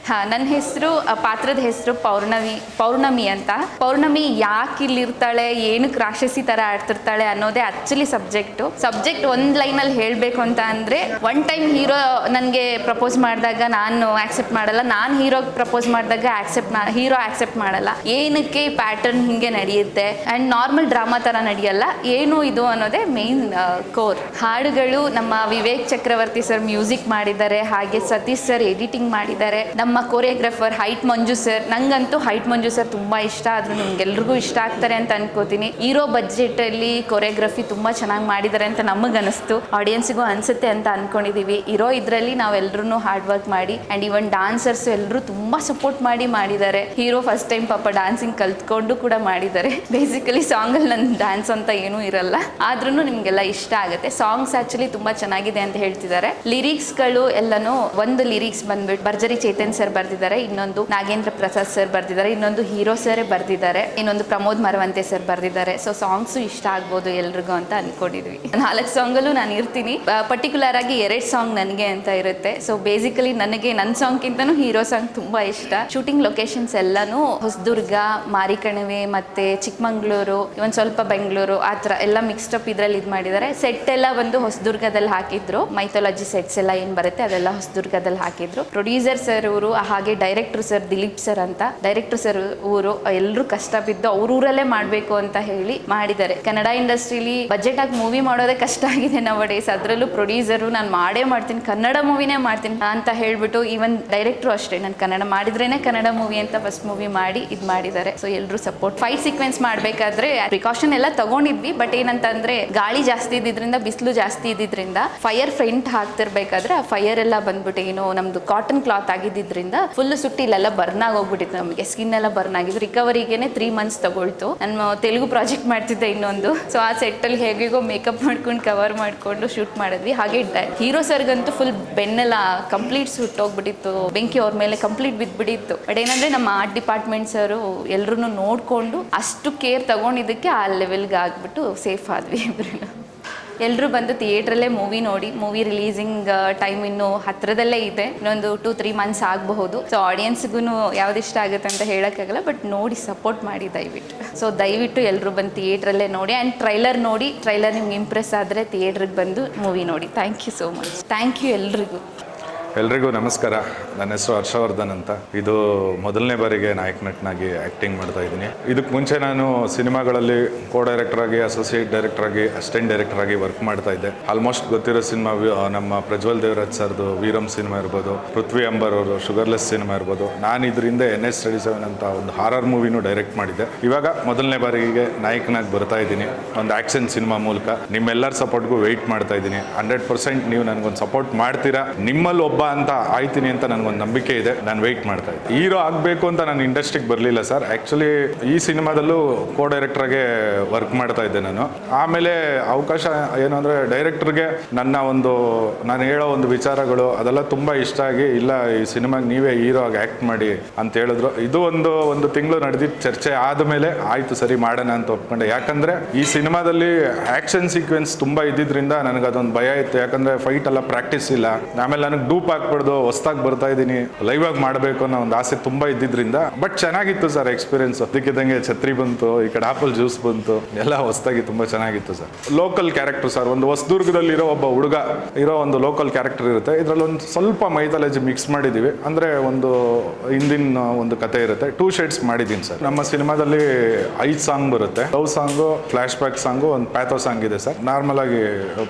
Speaker 3: ಹಾಂ, ನನ್ನ ಹೆಸರು, ಪಾತ್ರದ ಹೆಸರು ಪೌರ್ಣಮಿ ಅಂತ. ಪೌರ್ಣಮಿ ಯಾಕೆ ಇಲ್ಲಿರ್ತಾಳೆ, ಏನಕ್ಕೆ ರಾಕ್ಷಸಿ ಥರ ಆಡ್ತಿರ್ತಾಳೆ ಅನ್ನೋದೇ ಆ್ಯಕ್ಚುಲಿ ಸಬ್ಜೆಕ್ಟ್ ಒಂದು ಲೈನಲ್ಲಿ ಹೇಳಬೇಕು ಅಂತ ಅಂದರೆ, ಒನ್ ಟೈಮ್ ಹೀರೋ ನನಗೆ ಪ್ರಪೋಸ್ ಮಾಡಿದಾಗ ನಾನು ಆಕ್ಸೆಪ್ಟ್ ಮಾಡಲ್ಲ, ನಾನು ಹೀರೋಗೆ ಪ್ರಪೋಸ್ ಮಾಡಿದಾಗ ಹೀರೋ ಆಕ್ಸೆಪ್ಟ್ ಮಾಡಲ್ಲ. ಏನಕ್ಕೆ ಪ್ಯಾಟರ್ನ್ ಹಿಂಗೆ ನಡೆಯುತ್ತೆ ಆ್ಯಂಡ್ ನಾರ್ಮಲ್ ಡ್ರಾಮಾ ಥರ ನಡೆಯಲ್ಲ, ಏನು ಇದು ಅನ್ನೋದೇ ಮೇನ್ ಕೋರ್. ಹಾಡುಗಳು ನಮ್ಮ ವಿವೇಕ್ ಚಕ್ರವರ್ತಿ ಸರ್ ಮ್ಯೂಸಿಕ್ ಮಾಡಿದ್ದಾರೆ, ಹಾಗೆ ಸತೀಶ್ ಸರ್ ಎಡಿಟಿಂಗ್ ಮಾಡಿದ್ದಾರೆ. ನಮ್ಮ ಕೊರಿಯೋಗ್ರಾಫರ್ ಹೈಟ್ ಮಂಜು ಸರ್, ನಂಗಂತೂ ಹೈಟ್ ಮಂಜು ಸರ್ ತುಂಬ ಇಷ್ಟ, ಆದರೂ ನಿಮ್ಗೆಲ್ರಿಗೂ ಇಷ್ಟ ಆಗ್ತಾರೆ ಅಂತ ಅನ್ಕೋತೀನಿ. ಇರೋ ಬಜೆಟಲ್ಲಿ ಕೊರಿಯೋಗ್ರಫಿ ತುಂಬ ಚೆನ್ನಾಗಿ ಮಾಡಿದ್ದಾರೆ ಅಂತ ನಮಗನಿಸ್ತು, ಆಡಿಯನ್ಸಿಗೂ ಅನಿಸುತ್ತೆ ಅಂತ ಅಂದ್ಕೊಂಡಿದ್ದೀವಿ. ಇರೋ ಇದರಲ್ಲಿ ನಾವೆಲ್ಲರೂ ಹಾರ್ಡ್ ವರ್ಕ್ ಮಾಡಿ ಆ್ಯಂಡ್ ಈವನ್ ಡಾನ್ಸರ್ಸು ಎಲ್ಲರೂ ತುಂಬ ಸಪೋರ್ಟ್ ಮಾಡಿದ್ದಾರೆ. ಹೀರೋ ಫಸ್ಟ್ ಟೈಮ್ ಪಾಪ ಡಾನ್ಸಿಂಗ್ ಕಲ್ತ್ಕೊಂಡು ಕೂಡ ಮಾಡಿದ್ದಾರೆ. ಬೇಸಿಕಲಿ ಸಾಂಗಲ್ಲಿ ನನ್ನ ಡ್ಯಾನ್ಸ್ ಅಂತ ಏನೂ ಇರಲ್ಲ, ಆದ್ರೂ ನಿಮಗೆಲ್ಲ ಇಷ್ಟ ಆಗುತ್ತೆ. ಸಾಂಗ್ಸ್ ಆ್ಯಕ್ಚುಲಿ ತುಂಬ ಚೆನ್ನಾಗಿದೆ ಅಂತ ಹೇಳ್ತಿದ್ದಾರೆ. ಲಿರಿಕ್ಸ್ಗಳು ಎಲ್ಲನೂ, ಒಂದು ಲಿರಿಕ್ಸ್ ಬಂದ್ಬಿಟ್ಟು ಭರ್ಜರಿ ಚೇತನ್ ಸರ್ ಬರ್ದಿದ್ದಾರೆ, ಇನ್ನೊಂದು ನಾಗೇಂದ್ರ ಪ್ರಸಾದ್ ಸರ್ ಬರ್ದಿದ್ದಾರೆ, ಇನ್ನೊಂದು ಹೀರೋ ಸರೇ ಬರ್ದಿದ್ದಾರೆ, ಇನ್ನೊಂದು ಪ್ರಮೋದ್ ಮರವಂತೆ ಸರ್ ಬರ್ದಿದ್ದಾರೆ. ಸೊ ಸಾಂಗ್ಸು ಇಷ್ಟ ಆಗ್ಬೋದು ಎಲ್ರಿಗೂ ಅಂತ ಅನ್ಕೊಂಡಿದ್ವಿ. 4 ಸಾಂಗಲ್ಲೂ ನಾನು ಇರ್ತೀನಿ. ಪರ್ಟಿಕ್ಯುಲರ್ ಆಗಿ 2 ಸಾಂಗ್ ನನಗೆ ಅಂತ ಇರುತ್ತೆ. ಸೊ ಬೇಸಿಕಲಿ ನನಗೆ ನನ್ನ ಸಾಂಗ್ಗಿಂತನೂ ಹೀರೋ ಸಾಂಗ್ ತುಂಬ ಇಷ್ಟ. ಶೂಟಿಂಗ್ ಲೊಕೇಶನ್ಸ್ ಎಲ್ಲನೂ ಹೊಸದುರ್ಗ, ಮಾರಿಕಣಿವೆ, ಮತ್ತೆ ಚಿಕ್ಕಮಂಗ್ಳೂರು, ಇವನ್ ಸ್ವಲ್ಪ ಬೆಂಗಳೂರು, ಆ ಥರ ಎಲ್ಲ ಮಿಕ್ಸ್ಟಪ್ ಇದರಲ್ಲಿ ಇದು ಮಾಡಿದ್ದಾರೆ. ಸೆಟ್ ಎಲ್ಲ ಒಂದು ಹೊಸದುರ್ಗದಲ್ಲಿ ಹಾಕಿದ್ರು, ಮೈಥಾಲಜಿ ಸೆಟ್ಸ್ ಎಲ್ಲ ಏನು ಬರುತ್ತೆ ಅದೆಲ್ಲ ಹೊಸದುರ್ಗದಲ್ಲಿ ಹಾಕಿದ್ರು. ಪ್ರೊಡ್ಯೂಸರ್ ಸರ್ ಊರು, ಹಾಗೆ ಡೈರೆಕ್ಟರ್ ಸರ್ ದಿಲೀಪ್ ಸರ್ ಅಂತ, ಡೈರೆಕ್ಟರ್ ಸರ್ ಊರು, ಎಲ್ಲರೂ ಕಷ್ಟ ಬಿದ್ದು ಅವ್ರೂರಲ್ಲೇ ಮಾಡಬೇಕು ಅಂತ ಹೇಳಿ ಮಾಡಿದ್ದಾರೆ. ಕನ್ನಡ ಇಂಡಸ್ಟ್ರಿಲಿ ಬಜೆಟ್ ಆಗಿ ಮೂವಿ ಮಾಡೋದೇ ಕಷ್ಟ ಆಗಿದೆ ನಾವು ಡೇಸ್, ಅದರಲ್ಲೂ ಪ್ರೊಡ್ಯೂಸರು ನಾನು ಮಾಡೇ ಮಾಡ್ತೀನಿ, ಕನ್ನಡ ಮೂವಿನೇ ಮಾಡ್ತೀನಿ ಅಂತ ಹೇಳ್ಬಿಟ್ಟು, ಈವನ್ ಡೈರೆಕ್ಟ್ರು ಅಷ್ಟೇ, ನಾನು ಕನ್ನಡ ಮಾಡಿದ್ರೇನೆ ಕನ್ನಡ ಮೂವಿ ಅಂತ ಫಸ್ಟ್ ಮೂವಿ ಮಾಡಿ ಇದು ಮಾಡಿದ್ದಾರೆ. ಸೊ ಎಲ್ಲರೂ ಸಪೋರ್ಟ್. ಫೈಟ್ ಸೀಕ್ವೆನ್ಸ್ ಮಾಡಬೇಕಾದ್ರೆ ಪ್ರಿಕಾಷನ್ ಎಲ್ಲ ತಗೊಂಡಿದ್ವಿ, ಬಟ್ ಏನಂತಂದ್ರೆ ಗಾಳಿ ಜಾಸ್ತಿ ಇದ್ದಿದ್ರಿಂದ, ಬಿಸಿಲು ಜಾಸ್ತಿ ಇದ್ದಿದ್ರಿಂದ ಫೈರ್ ಫ್ರೆಂಟ್ ಹಾಕ್ತಿರ್ಬೇಕಾದ್ರೆ ಆ ಫೈರ್ ಎಲ್ಲ ಬಂದ್ಬಿಟ್ಟು ಏನೋ ನಮ್ದು ಕಾಟನ್ ಕ್ಲಾತ್ ಆಗಿದ್ದರಿಂದ ಫುಲ್ ಸುಟ್ಟಿ ಇಲ್ಲೆಲ್ಲ ಬರ್ನ್ ಆಗೋಗ್ಬಿಟ್ಟಿತ್ತು, ನಮಗೆ ಸ್ಕಿನ್ ಎಲ್ಲ ಬರ್ನ್ ಆಗಿದ್ದು. ರಿಕವರಿಗೇನೆ 3 months ತಗೊಳ್ತು. ನಾನು ತೆಲುಗು ಪ್ರಾಜೆಕ್ಟ್ ಮಾಡ್ತಿದ್ದೆ ಇನ್ನೊಂದು, ಸೊ ಆ ಸೆಟ್ಟಲ್ಲಿ ಹೇಗೋ ಮೇಕಪ್ ಮಾಡ್ಕೊಂಡು ಕವರ್ ಮಾಡಿಕೊಂಡು ಶೂಟ್ ಮಾಡಿದ್ವಿ. ಹಾಗೆ ಹೀರೋ ಸರ್ಗಂತೂ ಫುಲ್ ಬೆನ್ನೆಲ್ಲ ಕಂಪ್ಲೀಟ್ ಸುಟ್ಟೋಗ್ಬಿಟ್ಟಿತ್ತು, ಬೆಂಕಿ ಅವ್ರ ಮೇಲೆ ಕಂಪ್ಲೀಟ್ ಬಿದ್ದುಬಿಟ್ಟಿತ್ತು. ಬಟ್ ಏನಂದ್ರೆ ನಮ್ಮ ಆರ್ಟ್ ಡಿಪಾರ್ಟ್ಮೆಂಟ್ ಸರು ಎಲ್ಲರೂ ನೋಡಿಕೊಂಡು ಅಷ್ಟು ಕೇರ್ ತಗೊಂಡಿದ್ದಕ್ಕೆ ಆ ಲೆವೆಲ್ಗೆ ಆಗ್ಬಿಟ್ಟು ಸೇಫ್ ಆದ್ವಿ ಇಬ್ಬರು. ಎಲ್ಲರೂ ಬಂದು ಥಿಯೇಟ್ರಲ್ಲೇ ಮೂವಿ ನೋಡಿ. ಮೂವಿ ರಿಲೀಸಿಂಗ್ ಟೈಮ್ ಇನ್ನೂ ಹತ್ತಿರದಲ್ಲೇ ಇದೆ, ಇನ್ನೊಂದು 2-3 months ಆಗಬಹುದು. ಸೊ ಆಡಿಯನ್ಸ್ಗೂ ಯಾವ್ದು ಇಷ್ಟ ಆಗುತ್ತೆ ಅಂತ ಹೇಳೋಕ್ಕಾಗಲ್ಲ, ಬಟ್ ನೋಡಿ ಸಪೋರ್ಟ್ ಮಾಡಿ ದಯವಿಟ್ಟು. ಸೊ ದಯವಿಟ್ಟು ಎಲ್ಲರೂ ಬಂದು ಥಿಯೇಟ್ರಲ್ಲೇ ನೋಡಿ ಆ್ಯಂಡ್ ಟ್ರೈಲರ್ ನೋಡಿ. ಟ್ರೈಲರ್ ನಿಮ್ಗೆ ಇಂಪ್ರೆಸ್ ಆದರೆ ಥಿಯೇಟ್ರಿಗೆ ಬಂದು ಮೂವಿ ನೋಡಿ. Thank you so much. Thank you
Speaker 4: ಎಲ್ರಿಗೂ ನಮಸ್ಕಾರ. ನನ್ನ ಹೆಸರು ಹರ್ಷವರ್ಧನ್ ಅಂತ. ಇದು ಮೊದಲನೇ ಬಾರಿಗೆ ನಾಯಕ ನಟನಾಗಿ ಆ್ಯಕ್ಟಿಂಗ್ ಮಾಡ್ತಾ ಇದ್ದೀನಿ. ಇದಕ್ಕೆ ಮುಂಚೆ ನಾನು ಸಿನಿಮಾಗಳಲ್ಲಿ ಕೋ ಡೈರೆಕ್ಟರ್ ಆಗಿ, ಅಸೋಸಿಯೇಟ್ ಡೈರೆಕ್ಟರ್ ಆಗಿ, ಅಸಿಸ್ಟೆಂಟ್ ಡೈರೆಕ್ಟರ್ ಆಗಿ ವರ್ಕ್ ಮಾಡ್ತಾ ಇದ್ದೆ. ಆಲ್ಮೋಸ್ಟ್ ಗೊತ್ತಿರೋ ಸಿನಿಮಾ ನಮ್ಮ ಪ್ರಜ್ವಲ್ ದೇವರಾಜ್ ಸರ್ದು ವೀರಂ ಸಿನಿಮಾ ಇರ್ಬೋದು, ಪೃಥ್ವಿ ಅಂಬರ್ ಅವರು ಶುಗರ್ಲೆಸ್ ಸಿನಿಮಾ ಇರ್ಬೋದು. ನಾನು ಇದರಿಂದ NS37 ಅಂತ ಒಂದು ಹಾರರ್ ಮೂವಿನೂ ಡೈರೆಕ್ಟ್ ಮಾಡಿದ್ದೆ. ಇವಾಗ ಮೊದಲನೇ ಬಾರಿಗೆ ನಾಯಕನಾಗಿ ಬರ್ತಾ ಇದ್ದೀನಿ ಒಂದು ಆ್ಯಕ್ಷನ್ ಸಿನಿಮಾ ಮೂಲಕ. ನಿಮ್ಮೆಲ್ಲರ ಸಪೋರ್ಟ್ಗೂ ವೆಯ್ಟ್ ಮಾಡ್ತಾ ಇದ್ದೀನಿ. 100% ನೀವು ನನಗೊಂದು ಸಪೋರ್ಟ್ ಮಾಡ್ತೀರಾ. ನಿಮ್ಮಲ್ಲಿ ಒಬ್ಬ ಒಬ್ಬ ಅಂತ ಆಯ್ತೀನಿ ಅಂತ ನನಗೊಂದು ನಂಬಿಕೆ ಇದೆ. ನಾನು ವೆಯ್ಟ್ ಮಾಡ್ತಾ ಇದ್ದೆ. ಹೀರೋ ಆಗಬೇಕು ಅಂತ ನಾನು ಇಂಡಸ್ಟ್ರಿಗೆ ಬರಲಿಲ್ಲ ಸರ್. ಆ್ಯಕ್ಚುಲಿ ಈ ಸಿನಿಮಾದಲ್ಲೂ ಕೋ ಡೈರೆಕ್ಟ್ರಾಗೆ ವರ್ಕ್ ಮಾಡ್ತಾ ಇದ್ದೆ ನಾನು. ಆಮೇಲೆ ಅವಕಾಶ ಏನು ಅಂದರೆ ಡೈರೆಕ್ಟ್ರಿಗೆ ನಾನು ಹೇಳೋ ಒಂದು ವಿಚಾರಗಳು ಅದೆಲ್ಲ ತುಂಬ ಇಷ್ಟ ಆಗಿ, ಇಲ್ಲ ಈ ಸಿನಿಮಾಗೆ ನೀವೇ ಹೀರೋ ಆಗಿ ಆ್ಯಕ್ಟ್ ಮಾಡಿ ಅಂತ ಹೇಳಿದ್ರು. ಇದು ಒಂದು ತಿಂಗಳು ನಡೆದಿದ್ದು ಚರ್ಚೆ ಆದಮೇಲೆ ಆಯಿತು ಸರಿ ಮಾಡೋಣ ಅಂತ ಒಪ್ಕೊಂಡೆ. ಯಾಕಂದರೆ ಈ ಸಿನಿಮಾದಲ್ಲಿ ಆ್ಯಕ್ಷನ್ ಸೀಕ್ವೆನ್ಸ್ ತುಂಬ ಇದ್ದಿದ್ದರಿಂದ ನನಗೆ ಅದೊಂದು ಭಯ ಇತ್ತು. ಯಾಕಂದರೆ ಫೈಟ್ ಎಲ್ಲ ಪ್ರಾಕ್ಟೀಸ್ ಇಲ್ಲ. ಆಮೇಲೆ ನನಗೆ ಡೂಪ್ ಹಾಕ್ಬಾರ್ದು, ಹೊಸ್ದಾಗಿ ಬರ್ತಾ ಇದ್ದೀನಿ, ಲೈವ್ ಆಗಿ ಮಾಡಬೇಕು ಅನ್ನೋ ಒಂದು ಆಸೆ ತುಂಬ ಇದ್ದಿದ್ದರಿಂದ. ಬಟ್ ಚೆನ್ನಾಗಿತ್ತು ಸರ್ ಎಕ್ಸ್ಪೀರಿಯನ್ಸ್. ಅದಕ್ಕಿದ್ದಂಗೆ ಛತ್ರಿ ಬಂತು, ಈ ಕಡೆ ಆಪಲ್ ಜ್ಯೂಸ್ ಬಂತು, ಎಲ್ಲ ಹೊಸ್ದಾಗಿ ತುಂಬ ಚೆನ್ನಾಗಿತ್ತು ಸರ್. ಲೋಕಲ್ ಕ್ಯಾರೆಕ್ಟರ್ ಸರ್, ಒಂದು ಹೊಸದುರ್ಗದಲ್ಲಿರೋ ಒಬ್ಬ ಹುಡುಗ ಇರೋ ಒಂದು ಲೋಕಲ್ ಕ್ಯಾರೆಕ್ಟರ್ ಇರುತ್ತೆ. ಇದರಲ್ಲಿ ಒಂದು ಸ್ವಲ್ಪ ಮೈಥಾಲಜಿ ಮಿಕ್ಸ್ ಮಾಡಿದ್ದೀವಿ. ಅಂದರೆ ಒಂದು ಹಿಂದಿನ ಒಂದು ಕತೆ ಇರುತ್ತೆ. 2 ಶೇಡ್ಸ್ ಮಾಡಿದ್ದೀನಿ ಸರ್. ನಮ್ಮ ಸಿನಿಮಾದಲ್ಲಿ 5 ಸಾಂಗ್ ಬರುತ್ತೆ. Love song, flash back song, ಒಂದು ಪ್ಯಾಥೋ ಸಾಂಗ್ ಇದೆ ಸರ್. ನಾರ್ಮಲ್ ಆಗಿ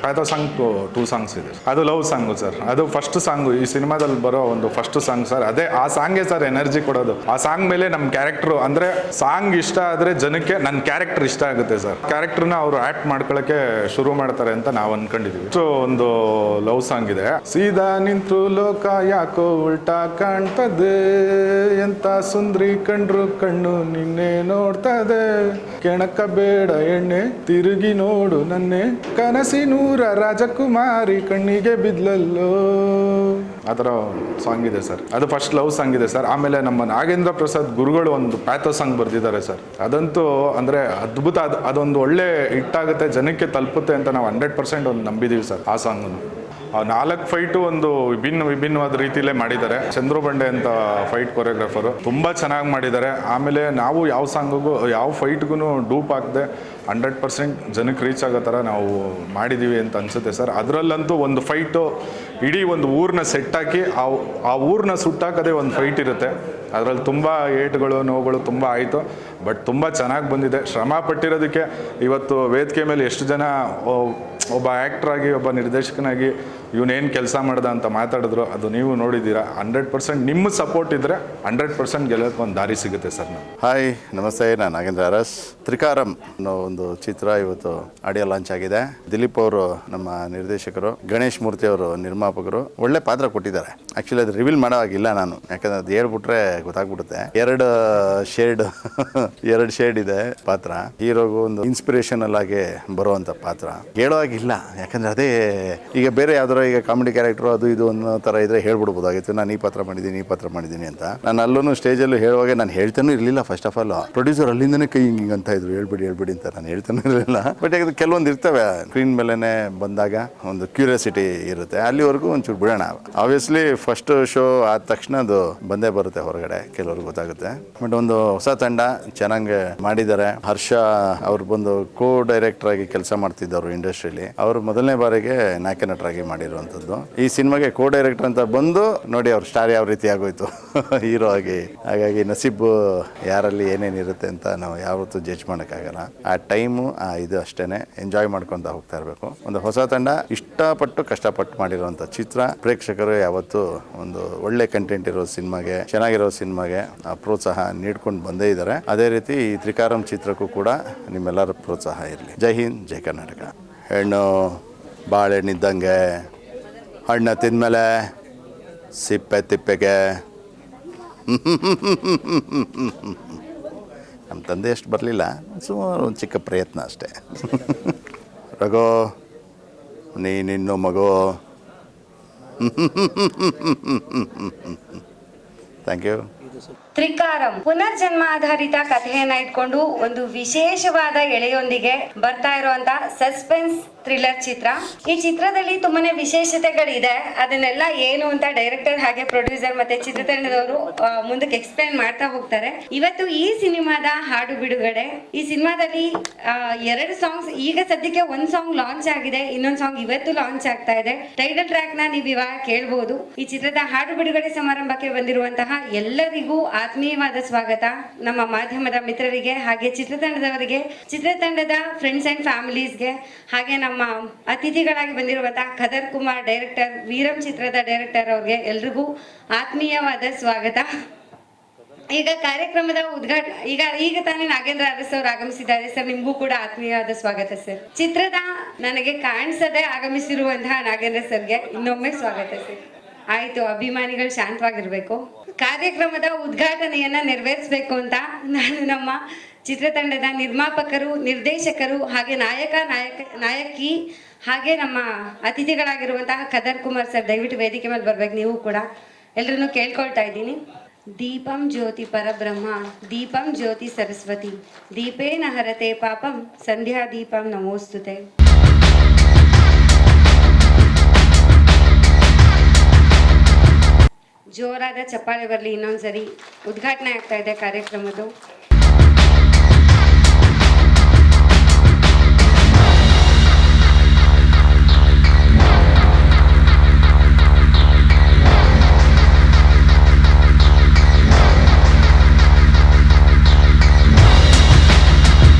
Speaker 4: ಪ್ಯಾಥೋ ಸಾಂಗ್ 2 ಸಾಂಗ್ಸ್ ಇದೆ. ಅದು ಲವ್ ಸಾಂಗು ಸರ್. ಅದು ಫಸ್ಟ್ ಸಾಂಗು, ಈ ಸಿನಿಮಾದಲ್ಲಿ ಬರೋ ಒಂದು ಫಸ್ಟ್ ಸಾಂಗ್ ಸರ್. ಅದೇ ಆ ಸಾಂಗೇ ಸರ್ ಎನರ್ಜಿ ಕೊಡೋದು. ಆ ಸಾಂಗ್ ಮೇಲೆ ನಮ್ಮ ಕ್ಯಾರೆಕ್ಟರ್, ಅಂದರೆ ಸಾಂಗ್ ಇಷ್ಟ ಆದರೆ ಜನಕ್ಕೆ ನನ್ನ ಕ್ಯಾರೆಕ್ಟರ್ ಇಷ್ಟ ಆಗುತ್ತೆ ಸರ್. ಕ್ಯಾರೆಕ್ಟರ್ನ ಅವರು ಆಕ್ಟ್ ಮಾಡ್ಕೊಳ್ಳೋಕ್ಕೆ ಶುರು ಮಾಡ್ತಾರೆ ಅಂತ ನಾವು ಅನ್ಕೊಂಡಿದೀವಿ. ಸೊ ಒಂದು ಲವ್ ಸಾಂಗ್ ಇದೆ. ಸೀದಾ ನಿಂತ್ರು ಲೋಕ ಯಾಕೋ ಉಲ್ಟಾ ಕಾಣ್ತದೆ, ಎಂತ ಸುಂದ್ರಿ ಕಂಡ್ರು ಕಣ್ಣು ನಿನ್ನೆ ನೋಡ್ತದೆ, ಕೆಣಕ ಬೇಡ ಎಣ್ಣೆ ತಿರುಗಿ ನೋಡು ನನ್ನೆ, ಕನಸಿನೂರ ರಾಜಕುಮಾರಿ ಕಣ್ಣಿಗೆ ಬಿದ್ಲಲ್ಲೋ. ಆ ಥರ ಸಾಂಗ್ ಇದೆ ಸರ್. ಅದು ಫಸ್ಟ್ ಲವ್ ಸಾಂಗ್ ಇದೆ ಸರ್. ಆಮೇಲೆ ನಮ್ಮ ನಾಗೇಂದ್ರ ಪ್ರಸಾದ್ ಗುರುಗಳು ಒಂದು ಪ್ಯಾಥೋ ಸಾಂಗ್ ಬರೆದಿದ್ದಾರೆ ಸರ್. ಅದಂತೂ ಅಂದರೆ ಅದ್ಭುತ. ಅದೊಂದು ಒಳ್ಳೆ ಹಿಟ್ಟಾಗುತ್ತೆ, ಜನಕ್ಕೆ ತಲುಪುತ್ತೆ ಅಂತ ನಾವು 100% ಒಂದು ನಂಬಿದ್ದೀವಿ ಸರ್. ಆ ಸಾಂಗನ್ನು 4 ಫೈಟು ಒಂದು ವಿಭಿನ್ನವಾದ ರೀತಿಯಲ್ಲೇ ಮಾಡಿದ್ದಾರೆ. ಚಂದ್ರು ಬಂಡೆ ಅಂತ ಫೈಟ್ ಕೊರಿಯೋಗ್ರಾಫರು ತುಂಬ ಚೆನ್ನಾಗಿ ಮಾಡಿದ್ದಾರೆ. ಆಮೇಲೆ ನಾವು ಯಾವ ಸಾಂಗಿಗೂ ಯಾವ ಫೈಟ್ಗೂ ಡೂಪ್ ಹಾಕದೆ 100% ಜನಕ್ಕೆ ರೀಚ್ ಆಗೋ ಥರ ನಾವು ಮಾಡಿದ್ದೀವಿ ಅಂತ ಅನಿಸುತ್ತೆ ಸರ್. ಅದರಲ್ಲಂತೂ ಒಂದು ಫೈಟು ಇಡೀ ಒಂದು ಊರನ್ನ ಸೆಟ್ ಹಾಕಿ ಆ ಊರನ್ನ ಸುಟ್ಟಾಕದೇ ಒಂದು ಫೈಟ್ ಇರುತ್ತೆ. ಅದರಲ್ಲಿ ತುಂಬ ಏಟುಗಳು ನೋವುಗಳು ತುಂಬ ಆಯಿತು. ಬಟ್ ತುಂಬ ಚೆನ್ನಾಗಿ ಬಂದಿದೆ. ಶ್ರಮ ಪಟ್ಟಿರೋದಕ್ಕೆ ಇವತ್ತು ವೇದಿಕೆ ಮೇಲೆ ಎಷ್ಟು ಜನ ಒಬ್ಬ ಆ್ಯಕ್ಟ್ರಾಗಿ, ಒಬ್ಬ ನಿರ್ದೇಶಕನಾಗಿ ಇವನೇನು ಕೆಲಸ ಮಾಡ್ದ ಅಂತ ಮಾತಾಡಿದ್ರು. ಅದು ನೀವು ನೋಡಿದ್ದೀರಾ. 100% ನಿಮ್ಮ ಸಪೋರ್ಟ್ ಇದ್ದರೆ 100% ಗೆಲ್ಲೋಕ್ಕೆ ಒಂದು ದಾರಿ ಸಿಗುತ್ತೆ ಸರ್. ನಾವು
Speaker 5: ಹಾಯ್, ನಮಸ್ತೆ. ನಾನು ನಾಗೇಂದ್ರ ಅರಸ್. ತ್ರಿಕಾರಂ ಅನ್ನೋ ಒಂದು ಚಿತ್ರ ಇವತ್ತು ಆಡಿಯೋ ಲಾಂಚ್ ಆಗಿದೆ. ದಿಲೀಪ್ ಅವರು ನಮ್ಮ ನಿರ್ದೇಶಕರು, ಗಣೇಶ್ ಮೂರ್ತಿ ಅವರು ನಿರ್ಮಾಪಕರು. ಒಳ್ಳೆ ಪಾತ್ರ ಕೊಟ್ಟಿದ್ದಾರೆ. ಆ್ಯಕ್ಚುಲಿ ಅದು ರಿವೀಲ್ ಮಾಡೋ ಆಗಿಲ್ಲ ನಾನು, ಯಾಕಂದರೆ ಅದು ಹೇಳ್ಬಿಟ್ರೆ ಗೊತ್ತಾಗ್ಬಿಡುತ್ತೆ. 2 ಶೇಡ್ ಇದೆ ಪಾತ್ರ. ಹೀರೋಗೂ ಒಂದು ಇನ್ಸ್ಪಿರೇಷನಲ್ ಆಗಿ ಬರುವಂಥ ಪಾತ್ರ. ಹೇಳೋ ಆಗಿಲ್ಲ, ಯಾಕಂದರೆ ಅದೇ ಈಗ ಬೇರೆ ಯಾವ್ದಾರ ಈಗ ಕಾಮಿಡಿ ಕ್ಯಾರೆಕ್ಟರ್ ಅದು ಇದು ಅನ್ನೋ ಥರ ಇದ್ರೆ ಹೇಳ್ಬಿಡ್ಬೋದಾಗಿತ್ತು. ನಾನು ಈ ಪಾತ್ರ ಮಾಡಿದ್ದೀನಿ ಅಂತ. ನಾನು ಅಲ್ಲೂ ಸ್ಟೇಜಲ್ಲೂ ಹೇಳುವಾಗ ನಾನು ಹೇಳ್ತಾನೂ ಇರಲಿಲ್ಲ. ಫಸ್ಟ್ ಆಫ್ ಆಲ್ ಪ್ರೊಡ್ಯೂಸರ್ ಅಲ್ಲಿಂದನೇ ಕೈ ಹಿಂಗೆ ಅಂತ ಇದ್ರು, ಹೇಳ್ಬಿಡಿ ಅಂತ. ನಾನು ಹೇಳ್ತಾನೂ ಇರಲಿಲ್ಲ. ಬಟ್ ಯಾಕಂದ್ರೆ ಕೆಲವೊಂದು ಇರ್ತವೆ ಸ್ಕ್ರೀನ್ ಮೇಲೇ ಬಂದಾಗ ಒಂದು ಕ್ಯೂರಿಯಾಸಿಟಿ ಇರುತ್ತೆ. ಅಲ್ಲಿವರೆಗೂ ಒಂಚೂರು ಬಿಡೋಣ. ಆಬ್ವಿಯಸ್ಲಿ ಫಸ್ಟ್ ಶೋ ಆದ ತಕ್ಷಣ ಅದು ಬಂದೇ ಬರುತ್ತೆ ಹೊರಗಡೆ, ಕೆಲವ್ರಿಗೆ ಗೊತ್ತಾಗುತ್ತೆ. ಬಟ್ ಒಂದು ಹೊಸ ತಂಡ ಚೆನ್ನಾಗಿ ಮಾಡಿದ್ದಾರೆ. ಹರ್ಷ ಅವ್ರು ಬಂದು ಕೋ ಡೈರೆಕ್ಟರ್ ಆಗಿ ಕೆಲಸ ಮಾಡ್ತಿದ್ದವರು ಇಂಡಸ್ಟ್ರಿಯಲ್ಲಿ. ಅವರು ಮೊದಲನೇ ಬಾರಿಗೆ ನಾಯಕ ನಟರಾಗಿ ಮಾಡಿರುವಂಥದ್ದು. ಈ ಸಿನಿಮಾಗೆ ಕೋ ಡೈರೆಕ್ಟರ್ ಅಂತ ಬಂದು ನೋಡಿ ಅವ್ರ ಸ್ಟಾರ್ ಯಾವ ರೀತಿ ಆಗೋಯ್ತು ಹೀರೋ ಆಗಿ. ಹಾಗಾಗಿ ನಸೀಬು ಯಾರಲ್ಲಿ ಏನೇನಿರುತ್ತೆ ಅಂತ ನಾವು ಯಾವತ್ತೂ ಜಡ್ಜ್ ಮಾಡೋಕ್ಕಾಗಲ್ಲ. ಆ ಟೈಮು ಇದು ಅಷ್ಟೇ ಎಂಜಾಯ್ ಮಾಡ್ಕೊತ ಹೋಗ್ತಾ ಇರಬೇಕು. ಒಂದು ಹೊಸ ತಂಡ ಇಷ್ಟಪಟ್ಟು ಕಷ್ಟಪಟ್ಟು ಮಾಡಿರುವಂಥ ಚಿತ್ರ. ಪ್ರೇಕ್ಷಕರು ಯಾವತ್ತೂ ಒಂದು ಒಳ್ಳೆ ಕಂಟೆಂಟ್ ಇರೋ ಸಿನಿಮಾಗೆ, ಚೆನ್ನಾಗಿರೋ ಸಿನಿಮಾಗೆ ಪ್ರೋತ್ಸಾಹ ನೀಡ್ಕೊಂಡು ಬಂದೇ ಇದ್ದಾರೆ. ಅದೇ ರೀತಿ ಈ ತ್ರಿಕಾರಂ ಚಿತ್ರಕ್ಕೂ ಕೂಡ ನಿಮ್ಮೆಲ್ಲರ ಪ್ರೋತ್ಸಾಹ ಇರಲಿ. ಜೈ ಹಿಂದ್, ಜೈ ಕರ್ನಾಟಕ. ಹೆಣ್ಣು ಬಾಳೆಹಣ್ಣಿದ್ದಂಗೆ, ಹಣ್ಣು ತಿಂದಮೇಲೆ ಸಿಪ್ಪೆ ತಿಪ್ಪೆಗೆ. ನಮ್ಮ ತಂದೆ ಅಷ್ಟು ಬರಲಿಲ್ಲ, ಸುಮಾರು ಒಂದು ಚಿಕ್ಕ ಪ್ರಯತ್ನ ಅಷ್ಟೇ. ರಘು, ನೀನಿನ್ನು ಮಗು. Thank you.
Speaker 6: ತ್ರಿಕಾರಂ ಪುನರ್ಜನ್ಮ ಆಧಾರಿತ ಕಥೆಯನ್ನ ಇಟ್ಕೊಂಡು ಒಂದು ವಿಶೇಷವಾದ ಎಳೆಯೊಂದಿಗೆ ಬರ್ತಾ ಇರುವಂತ ಸಸ್ಪೆನ್ಸ್ ಥ್ರಿಲ್ಲರ್ ಚಿತ್ರ. ಈ ಚಿತ್ರದಲ್ಲಿ ತುಂಬಾನೇ ವಿಶೇಷತೆಗಳಿದೆ. ಅದನ್ನೆಲ್ಲ ಏನು ಅಂತ ಡೈರೆಕ್ಟರ್ ಹಾಗೆ ಪ್ರೊಡ್ಯೂಸರ್ ಮತ್ತೆ ಚಿತ್ರತಂಡದವರು ಮುಂದಕ್ಕೆ ಎಕ್ಸ್ಪ್ಲೈನ್ ಮಾಡ್ತಾ ಹೋಗ್ತಾರೆ. ಇವತ್ತು ಈ ಸಿನಿಮಾದ ಹಾಡು ಬಿಡುಗಡೆ. ಈ ಸಿನಿಮಾದಲ್ಲಿ 2 ಸಾಂಗ್ಸ್, ಈಗ ಸದ್ಯಕ್ಕೆ 1 ಸಾಂಗ್ ಲಾಂಚ್ ಆಗಿದೆ, ಇನ್ನೊಂದು ಸಾಂಗ್ ಇವತ್ತು ಲಾಂಚ್ ಆಗ್ತಾ ಇದೆ. ಟೈಟಲ್ ಟ್ರ್ಯಾಕ್ ನ ನೀವು ಇವಾಗ ಕೇಳಬಹುದು. ಈ ಚಿತ್ರದ ಹಾಡು ಬಿಡುಗಡೆ ಸಮಾರಂಭಕ್ಕೆ ಬಂದಿರುವಂತಹ ಎಲ್ಲರಿಗೂ ಆತ್ಮೀಯವಾದ ಸ್ವಾಗತ. ನಮ್ಮ ಮಾಧ್ಯಮದ ಮಿತ್ರರಿಗೆ ಹಾಗೆ ಚಿತ್ರತಂಡದವರಿಗೆ, ಚಿತ್ರತಂಡದ ಫ್ರೆಂಡ್ಸ್ ಅಂಡ್ ಫ್ಯಾಮಿಲೀಸ್ಗೆ, ಹಾಗೆ ನಮ್ಮ ಅತಿಥಿಗಳಾಗಿ ಬಂದಿರುವಂತಹ ಖದರ್ ಕುಮಾರ್ ಡೈರೆಕ್ಟರ್, ವೀರಂ ಚಿತ್ರದ ಡೈರೆಕ್ಟರ್ ಅವ್ರಿಗೆ ಎಲ್ರಿಗೂ ಆತ್ಮೀಯವಾದ ಸ್ವಾಗತ. ಈಗ ಕಾರ್ಯಕ್ರಮದ ಉದ್ಘಾಟನೆ ಈಗ ತಾನೇ ನಾಗೇಂದ್ರ ಅರಸ್ ಅವರು ಆಗಮಿಸಿದ್ದಾರೆ ಸರ್. ನಿಮಗೂ ಕೂಡ ಆತ್ಮೀಯವಾದ ಸ್ವಾಗತ ಸರ್. ಚಿತ್ರದ ನನಗೆ ಕಾಣಿಸದೆ ಆಗಮಿಸಿರುವಂತಹ ನಾಗೇಂದ್ರ ಸರ್ಗೆ ಇನ್ನೊಮ್ಮೆ ಸ್ವಾಗತ ಸರ್. ಆಯ್ತು, ಅಭಿಮಾನಿಗಳು ಶಾಂತವಾಗಿರ್ಬೇಕು. ಕಾರ್ಯಕ್ರಮದ ಉದ್ಘಾಟನೆಯನ್ನ ನೆರವೇರಿಸಬೇಕು ಅಂತ ನಾನು ನಮ್ಮ ಚಿತ್ರತಂಡದ ನಿರ್ಮಾಪಕರು, ನಿರ್ದೇಶಕರು, ಹಾಗೆ ನಾಯಕಿ ಹಾಗೆ ನಮ್ಮ ಅತಿಥಿಗಳಾಗಿರುವಂತಹ ಖದರ್ ಕುಮಾರ್ ಸರ್, ದಯವಿಟ್ಟು ವೇದಿಕೆ ಮೇಲೆ ಬರ್ಬೇಕು. ನೀವು ಕೂಡ ಎಲ್ಲರನ್ನು ಕೇಳ್ಕೊಳ್ತಾ ಇದ್ದೀನಿ. ದೀಪಂ ಜ್ಯೋತಿ ಪರಬ್ರಹ್ಮ, ದೀಪಂ ಜ್ಯೋತಿ ಸರಸ್ವತಿ, ದೀಪೇನ ಹರತೆ ಪಾಪಂ, ಸಂಧ್ಯಾ ದೀಪಂ ನಮೋಸ್ತುತೆ. ಜೋರಾದ ಚಪ್ಪಾಳೆ ಬರಲಿ ಇನ್ನೊಂದ್ಸರಿ. ಉದ್ಘಾಟನೆ ಆಗ್ತಾ ಇದೆ ಕಾರ್ಯಕ್ರಮದ್ದು.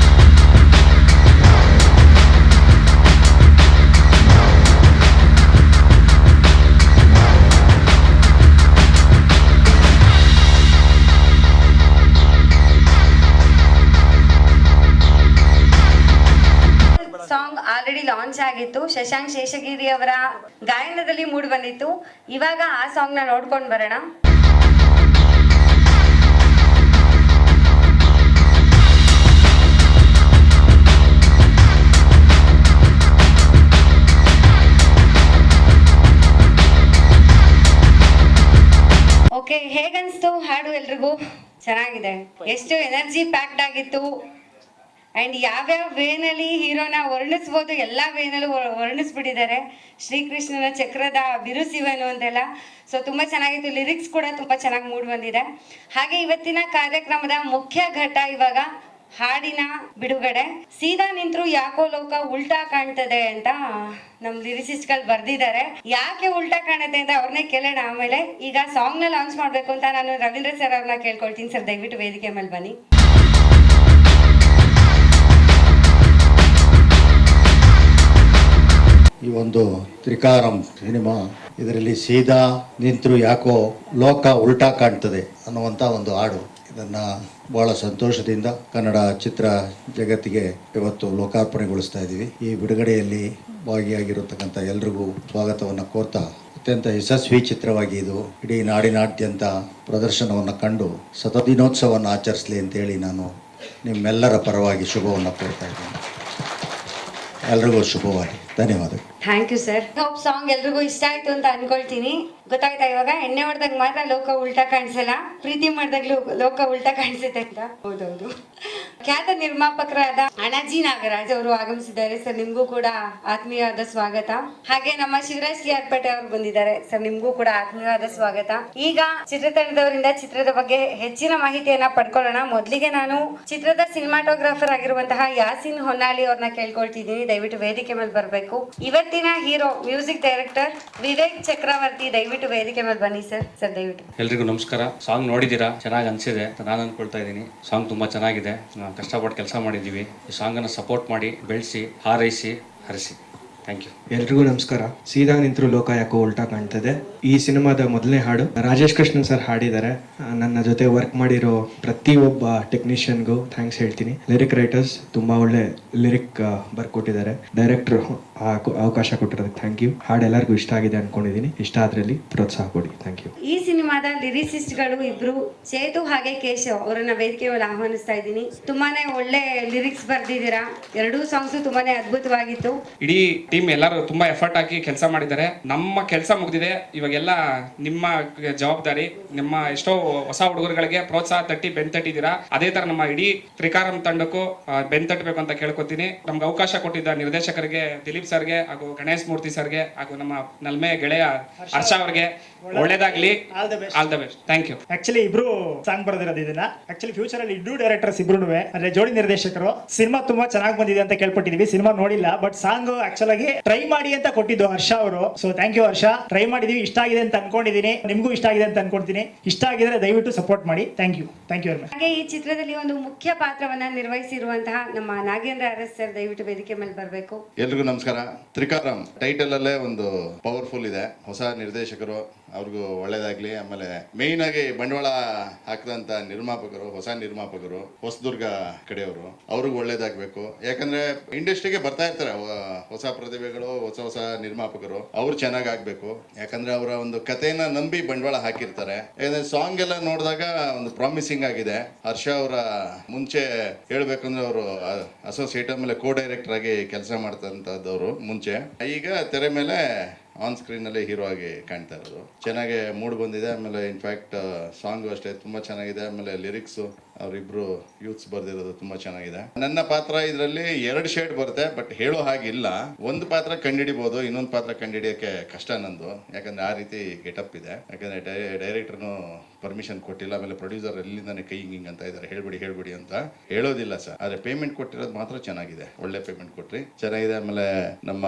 Speaker 6: ಸಾಂಗ್ ಆಲ್ರೆಡಿ ಲಾಂಚ್ ಆಗಿತ್ತು. ಶಶಾಂಕ್ ಶೇಷಗಿರಿ ಅವರ ಗಾಯನದಲ್ಲಿ ಮೂಡಿ ಬಂದಿತ್ತು. ಇವಾಗ ಆ ಸಾಂಗ್ ನ ನೋಡ್ಕೊಂಡು ಬರೋಣ. ಓಕೆ, ಹೇಗನ್ಸ್ತು ಹಾಡು? ಎಲ್ರಿಗೂ ಚೆನ್ನಾಗಿದೆ. ಎಷ್ಟು ಎನರ್ಜಿ ಪ್ಯಾಕ್ಡ್ ಆಗಿತ್ತು. ಆ್ಯಂಡ್ ಯಾವ್ಯಾವ ವೇನಲ್ಲಿ ಹೀರೋನ ವರ್ಣಿಸ್ಬೋದು, ಎಲ್ಲ ವೇನಲ್ಲೂ ವರ್ಣಿಸ್ಬಿಟ್ಟಿದ್ದಾರೆ. ಶ್ರೀಕೃಷ್ಣನ ಚಕ್ರದ ಬಿರುಸಿವನು ಅಂತೆಲ್ಲ. ಸೊ ತುಂಬ ಚೆನ್ನಾಗಿತ್ತು. ಲಿರಿಕ್ಸ್ ಕೂಡ ತುಂಬ ಚೆನ್ನಾಗಿ ಮೂಡಿ ಬಂದಿದೆ. ಹಾಗೆ ಇವತ್ತಿನ ಕಾರ್ಯಕ್ರಮದ ಮುಖ್ಯ ಘಟ್ಟ ಇವಾಗ ಹಾಡಿನ ಬಿಡುಗಡೆ. ಸೀದಾ ನಿಂತ್ರು ಯಾಕೋ ಲೋಕ ಉಲ್ಟಾ ಕಾಣ್ತದೆ ಅಂತ ನಮ್ಮ ಲಿರಿಸಿಸ್ಟ್ಗಳು ಬರ್ದಿದ್ದಾರೆ. ಯಾಕೆ ಉಲ್ಟಾ ಕಾಣುತ್ತೆ ಅಂತ ಅವ್ರನ್ನೇ ಕೇಳೋಣ ಆಮೇಲೆ. ಈಗ ಸಾಂಗ್ನ ಲಾಂಚ್ ಮಾಡಬೇಕು ಅಂತ ನಾನು ರವೀಂದ್ರ ಸರ್ ಅವ್ರನ್ನ ಕೇಳ್ಕೊಳ್ತೀನಿ. ಸರ್, ದಯವಿಟ್ಟು ವೇದಿಕೆ ಮೇಲೆ ಬನ್ನಿ.
Speaker 7: ಈ ಒಂದು ತ್ರಿಕಾರಂ ಸಿನಿಮಾ, ಇದರಲ್ಲಿ ಸೀದಾ ನಿಂತರೂ ಯಾಕೋ ಲೋಕ ಉಲ್ಟಾ ಕಾಣ್ತದೆ ಅನ್ನುವಂಥ ಒಂದು ಹಾಡು. ಇದನ್ನು ಭಾಳ ಸಂತೋಷದಿಂದ ಕನ್ನಡ ಚಿತ್ರ ಜಗತ್ತಿಗೆ ಇವತ್ತು ಲೋಕಾರ್ಪಣೆಗೊಳಿಸ್ತಾ ಇದ್ದೀವಿ. ಈ ಬಿಡುಗಡೆಯಲ್ಲಿ ಭಾಗಿಯಾಗಿರತಕ್ಕಂಥ ಎಲ್ರಿಗೂ ಸ್ವಾಗತವನ್ನು ಕೋರ್ತಾ, ಅತ್ಯಂತ ಯಶಸ್ವಿ ಚಿತ್ರವಾಗಿ ಇದು ಇಡೀ ನಾಡಿನಾದ್ಯಂತ ಪ್ರದರ್ಶನವನ್ನು ಕಂಡು ಶತದಿನೋತ್ಸವವನ್ನು ಆಚರಿಸಲಿ ಅಂತೇಳಿ ನಾನು ನಿಮ್ಮೆಲ್ಲರ ಪರವಾಗಿ ಶುಭವನ್ನು ಕೋರ್ತಾ ಇದ್ದೀನಿ. ಎಲ್ರಿಗೂ ಶುಭವಾಗಿ. ಧನ್ಯವಾದಗಳು.
Speaker 6: Thank you sir. Hope song ಎಲ್ರಿಗೂ ಇಷ್ಟ ಆಯ್ತು ಅಂತ ಅನ್ಕೊಳ್ತೀನಿ. ಗೊತ್ತಾಯ್ತಾ ಇವಾಗ? ಎಣ್ಣೆ ಹೊಡೆದಾಗ ಮಾತ್ರ ಲೋಕ ಉಲ್ಟಾ ಕಾಣಿಸಲ್ಲ, ಪ್ರೀತಿ ಮಾಡಿದಾಗ್ಲೂ ಲೋಕ ಉಲ್ಟಾ ಕಾಣಿಸುತ್ತೆ ಅಂತ. ಹೌದೌದು. ಖ್ಯಾತ ನಿರ್ಮಾಪಕರಾದ ಅಣಜಿ ನಾಗರಾಜ್ ಅವರು ಆಗಮಿಸಿದ್ದಾರೆ. ಸರ್, ನಿಮ್ಗೂ ಕೂಡ ಆತ್ಮೀಯವಾದ ಸ್ವಾಗತ. ಹಾಗೆ ನಮ್ಮ ಶಿವರಾಜ್ ಕೆ ಆರ್ ಪೇಟೆ ಅವರು ಬಂದಿದ್ದಾರೆ. ಸರ್, ನಿಮ್ಗೂ ಕೂಡ ಆತ್ಮೀಯವಾದ ಸ್ವಾಗತ. ಈಗ ಚಿತ್ರತಂಡದವರಿಂದ ಚಿತ್ರದ ಬಗ್ಗೆ ಹೆಚ್ಚಿನ ಮಾಹಿತಿಯನ್ನ ಪಡ್ಕೊಳ್ಳೋಣ. ಮೊದಲಿಗೆ ನಾನು ಚಿತ್ರದ ಸಿನಿಮಾಟೋಗ್ರಾಫರ್ ಆಗಿರುವಂತಹ ಯಾಸಿನ್ ಹೊನ್ನಾಳಿ ಅವ್ರನ್ನ ಕೇಳ್ಕೊಳ್ತಿದ್ದೀನಿ. ದಯವಿಟ್ಟು ವೇದಿಕೆ ಮೇಲೆ ಬರಬೇಕು. ಇವತ್ತಿನ ಹೀರೋ ಮ್ಯೂಸಿಕ್ ಡೈರೆಕ್ಟರ್ ವಿವೇಕ್ ಚಕ್ರವರ್ತಿ, ದಯವಿಟ್ಟು ವೇದಿಕೆ ಮೇಲೆ ಬನ್ನಿ ಸರ್. ಸರ್, ದಯವಿಟ್ಟು.
Speaker 8: ಎಲ್ರಿಗೂ ನಮಸ್ಕಾರ. ಸಾಂಗ್ ನೋಡಿದ್ದೀರಾ? ಚೆನ್ನಾಗಿ ಅನಿಸಿದೆ ಅಂತ ನಾನು ಅನ್ಕೊಳ್ತಾ ಇದ್ದೀನಿ. ಸಾಂಗ್ ತುಂಬ ಚೆನ್ನಾಗಿದೆ. ಕಷ್ಟಪಟ್ಟು ಕೆಲಸ ಮಾಡಿದ್ದೀವಿ. ಈ ಸಾಂಗನ್ನು ಸಪೋರ್ಟ್ ಮಾಡಿ, ಬೆಳೆಸಿ, ಹಾರೈಸಿ, ಹರಿಸಿ. Thank you.
Speaker 9: ಎಲ್ರಿಗೂ ನಮಸ್ಕಾರ. ಸೀದಾ ನಿಂತರೂ ಲೋಕ ಯಾಕೋ ಉಲ್ಟಾ ಕಾಣ್ತದೆ. ಈ ಸಿನಿಮಾದ ಮೊದಲನೇ ಹಾಡು ರಾಜೇಶ್ ಕೃಷ್ಣನ್ ಸರ್ ಹಾಡಿದ್ದಾರೆ. ನನ್ನ ಜೊತೆ ವರ್ಕ್ ಮಾಡಿರೋ ಪ್ರತಿಯೊಬ್ಬ ಟೆಕ್ನಿಷಿಯನ್ಗೂ ಥ್ಯಾಂಕ್ಸ್ ಹೇಳ್ತೀನಿ. ಲಿರಿಕ್ ರೈಟರ್ಸ್ ತುಂಬ ಒಳ್ಳೆ ಲಿರಿಕ್ ಬರ್ಕೊಟ್ಟಿದ್ದಾರೆ. ಡೈರೆಕ್ಟರ್ ಅವಕಾಶ ಕೊಟ್ಟಿರೋದಕ್ಕೆ ಥ್ಯಾಂಕ್ ಯು. ಹಾಡು ಎಲ್ಲರಿಗೂ ಇಷ್ಟ ಆಗಿದೆ ಅನ್ಕೊಂಡಿದ್ದೀನಿ. ಇಷ್ಟ ಆದ್ರಲ್ಲಿ ಪ್ರೋತ್ಸಾಹ ಕೊಡಿ. Thank you.
Speaker 6: ಈ ಸಿನಿಮಾದ ಲಿರಿಸಿಸ್ಟ್ಗಳು ಇಬ್ರು, ಚೇತು ಹಾಗೆ ಕೇಶವ್ ಅವರನ್ನ ವೇದಿಕೆ ಮೇಲೆ ಆಹ್ವಾನಿಸ್ತಾ ಇದ್ದೀನಿ. ತುಂಬಾನೇ ಒಳ್ಳೆ ಲಿರಿಕ್ಸ್ ಬರ್ದಿದ್ದೀರಾ. ಎರಡೂ ಸಾಂಗ್ಸ್ ತುಂಬಾನೇ ಅದ್ಭುತವಾಗಿತ್ತು.
Speaker 10: ಇಡೀ ಟೀಮ್ ಎಲ್ಲರೂ ತುಂಬಾ ಎಫರ್ಟ್ ಹಾಕಿ ಕೆಲಸ ಮಾಡಿದ್ದಾರೆ. ನಮ್ಮ ಕೆಲಸ ಮುಗಿದಿದೆ. ಇವಾಗೆಲ್ಲ ನಿಮ್ಮ ಜವಾಬ್ದಾರಿ. ನಿಮ್ಮ ಎಷ್ಟೋ ಹೊಸ ಹುಡುಗರುಗಳಿಗೆ ಪ್ರೋತ್ಸಾಹ ತಟ್ಟಿ ಬೆಂತಟ್ಟಿದ್ದೀರಾ. ಅದೇ ತರ ನಮ್ಮ ಇಡೀ ತ್ರಿಕಾರಂ ತಂಡಕ್ಕೂ ಬೆಂತಟ್ಟಬೇಕು ಅಂತ ಕೇಳ್ಕೊತೀನಿ. ನಮ್ಗೆ ಅವಕಾಶ ಕೊಟ್ಟಿದ್ದ ನಿರ್ದೇಶಕರಿಗೆ, ದಿಲೀಪ್ ಸರ್ಗೆ ಹಾಗೂ ಗಣೇಶ್ ಮೂರ್ತಿ ಸರ್ಗೆ ಹಾಗೂ ನಮ್ಮ ನಲ್ಮೆ ಗೆಳೆಯ ಹರ್ಷ ಅವ್ರಿಗೆ ಒಳ್ಳೇದಾಗ್ಲಿ. All the best. Thank you.
Speaker 11: Actually ಇಬ್ರು ಸಾಂಗ್ ಬರ್ದಿರೋದು ಇದನ್ನ. ಆಕ್ಚುಲಿ ಫ್ಯೂಚರ್ ಅಲ್ಲಿ ಇಬ್ರು ಡೈರೆಕ್ಟರ್ಸ್ ಇಬ್ರು ಅಂದ್ರೆ ಜೋಡಿ ನಿರ್ದೇಶಕರು. ಸಿನಿಮಾ ತುಂಬಾ ಚೆನ್ನಾಗಿ ಬಂದಿದೆ ಅಂತ ಕೇಳ್ಪಟ್ಟಿದೀವಿ. ಸಿನಿಮಾ ನೋಡಿಲ್ಲ, ಬಟ್ ಸಾಂಗ್ ಆಕ್ಚುಲ್ ಆಗಿ ಟ್ರೈ ಮಾಡಿ ಅಂತ ಕೊಟ್ಟಿದ್ದು ಹರ್ಷ ಅವರು. So thank you Harsha. Try ಮಾಡಿದೀವಿ, ಇಷ್ಟ ಆಗಿದೆ ಅಂತ ಅನ್ಕೊಂಡಿದೀನಿ. ನಿಮ್ಗೂ ಇಷ್ಟ ಆಗಿದೆ ಅಂತ ಅನ್ಕೊಳ್ತೀನಿ. ಇಷ್ಟ ಆಗಿದ್ರೆ ದಯವಿಟ್ಟು ಸಪೋರ್ಟ್ ಮಾಡಿ. Thank you. Thank you very much.
Speaker 6: ಹಾಗೆ ಈ ಚಿತ್ರದಲ್ಲಿ ಒಂದು ಮುಖ್ಯ ಪಾತ್ರವನ್ನ ನಿರ್ವಹಿಸಿರುವಂತಹ ನಮ್ಮ ನಾಗೇಂದ್ರ ಅರಸ್ ಸರ್, ದಯವಿಟ್ಟು ವೇದಿಕೆ ಮೇಲೆ ಬರಬೇಕು.
Speaker 5: ಎಲ್ರಿಗೂ ನಮಸ್ಕಾರ. ತ್ರಿಕಾರಂ ಟೈಟಲ್ ಅಲ್ಲೇ ಒಂದು ಪವರ್ಫುಲ್ ಇದೆ. ಹೊಸ ನಿರ್ದೇಶಕರು ಅವ್ರಿಗೂ ಒಳ್ಳೇದಾಗ್ಲಿ. ಆಮೇಲೆ ಮೇಯ್ನ್ ಆಗಿ ಬಂಡವಾಳ ಹಾಕಿದಂಥ ನಿರ್ಮಾಪಕರು, ಹೊಸ ನಿರ್ಮಾಪಕರು, ಹೊಸದುರ್ಗ ಕಡೆಯವರು, ಅವ್ರಿಗೂ ಒಳ್ಳೇದಾಗಬೇಕು. ಯಾಕಂದ್ರೆ ಇಂಡಸ್ಟ್ರಿಗೆ ಬರ್ತಾ ಇರ್ತಾರೆ ಹೊಸ ಪ್ರತಿಭೆಗಳು, ಹೊಸ ಹೊಸ ನಿರ್ಮಾಪಕರು, ಅವ್ರು ಚೆನ್ನಾಗಿ ಆಗ್ಬೇಕು. ಯಾಕಂದ್ರೆ ಅವರ ಒಂದು ಕಥೆನ ನಂಬಿ ಬಂಡವಾಳ ಹಾಕಿರ್ತಾರೆ. ಯಾಕಂದ್ರೆ ಸಾಂಗ್ ಎಲ್ಲ ನೋಡಿದಾಗ ಒಂದು ಪ್ರಾಮಿಸಿಂಗ್ ಆಗಿದೆ. ಹರ್ಷ ಅವರ ಮುಂಚೆ ಹೇಳ್ಬೇಕಂದ್ರೆ ಅವರು ಅಸೋಸಿಯೇಟ್ ಆಮೇಲೆ ಕೋ ಡೈರೆಕ್ಟರ್ ಆಗಿ ಕೆಲಸ ಮಾಡ್ತಂಥದ್ದವರು ಮುಂಚೆ. ಈಗ ತೆರೆ ಮೇಲೆ ಆನ್ ಸ್ಕ್ರೀನ್ ಅಲ್ಲಿ ಹೀರೋ ಆಗಿ ಕಾಣ್ತಾ ಇರೋದು ಚೆನ್ನಾಗಿ ಮೂಡ್ ಬಂದಿದೆ. ಆಮೇಲೆ ಇನ್ಫ್ಯಾಕ್ಟ್ ಸಾಂಗು ಅಷ್ಟೇ ತುಂಬಾ ಚೆನ್ನಾಗಿದೆ. ಆಮೇಲೆ ಲಿರಿಕ್ಸ್ ಅವರಿಬ್ರು ಯೂತ್ಸ್ ಬರ್ದಿರೋದು ತುಂಬಾ ಚೆನ್ನಾಗಿದೆ. ನನ್ನ ಪಾತ್ರ ಇದರಲ್ಲಿ 2 ಶೇಡ್ ಬರುತ್ತೆ, ಬಟ್ ಹೇಳೋ ಹಾಗಿಲ್ಲ. ಒಂದು ಪಾತ್ರ ಕಂಡಿಡಿಬಹುದು, ಇನ್ನೊಂದು ಪಾತ್ರ ಕಂಡಿಡಿಯೋಕೆ ಕಷ್ಟ ನಂದು. ಯಾಕಂದ್ರೆ ಆ ರೀತಿ ಗೆಟಪ್ ಇದೆ. ಯಾಕಂದ್ರೆ ಡೈರೆಕ್ಟರ್ನು ಪರ್ಮಿಷನ್ ಕೊಟ್ಟಿಲ್ಲ. ಆಮೇಲೆ ಪ್ರೊಡ್ಯೂಸರ್ ಎಲ್ಲಿಂದಾನೆ ಕೈ ಹಿಂಗಿಂಗ್ ಅಂತ ಇದ್ದಾರೆ, ಹೇಳ್ಬಿಡಿ ಅಂತ ಹೇಳೋದಿಲ್ಲ ಸರ್. ಆದ್ರೆ ಪೇಮೆಂಟ್ ಕೊಟ್ಟಿರೋದು ಮಾತ್ರ ಚೆನ್ನಾಗಿದೆ, ಒಳ್ಳೆ ಪೇಮೆಂಟ್ ಕೊಟ್ರಿ, ಚೆನ್ನಾಗಿದೆ. ಆಮೇಲೆ ನಮ್ಮ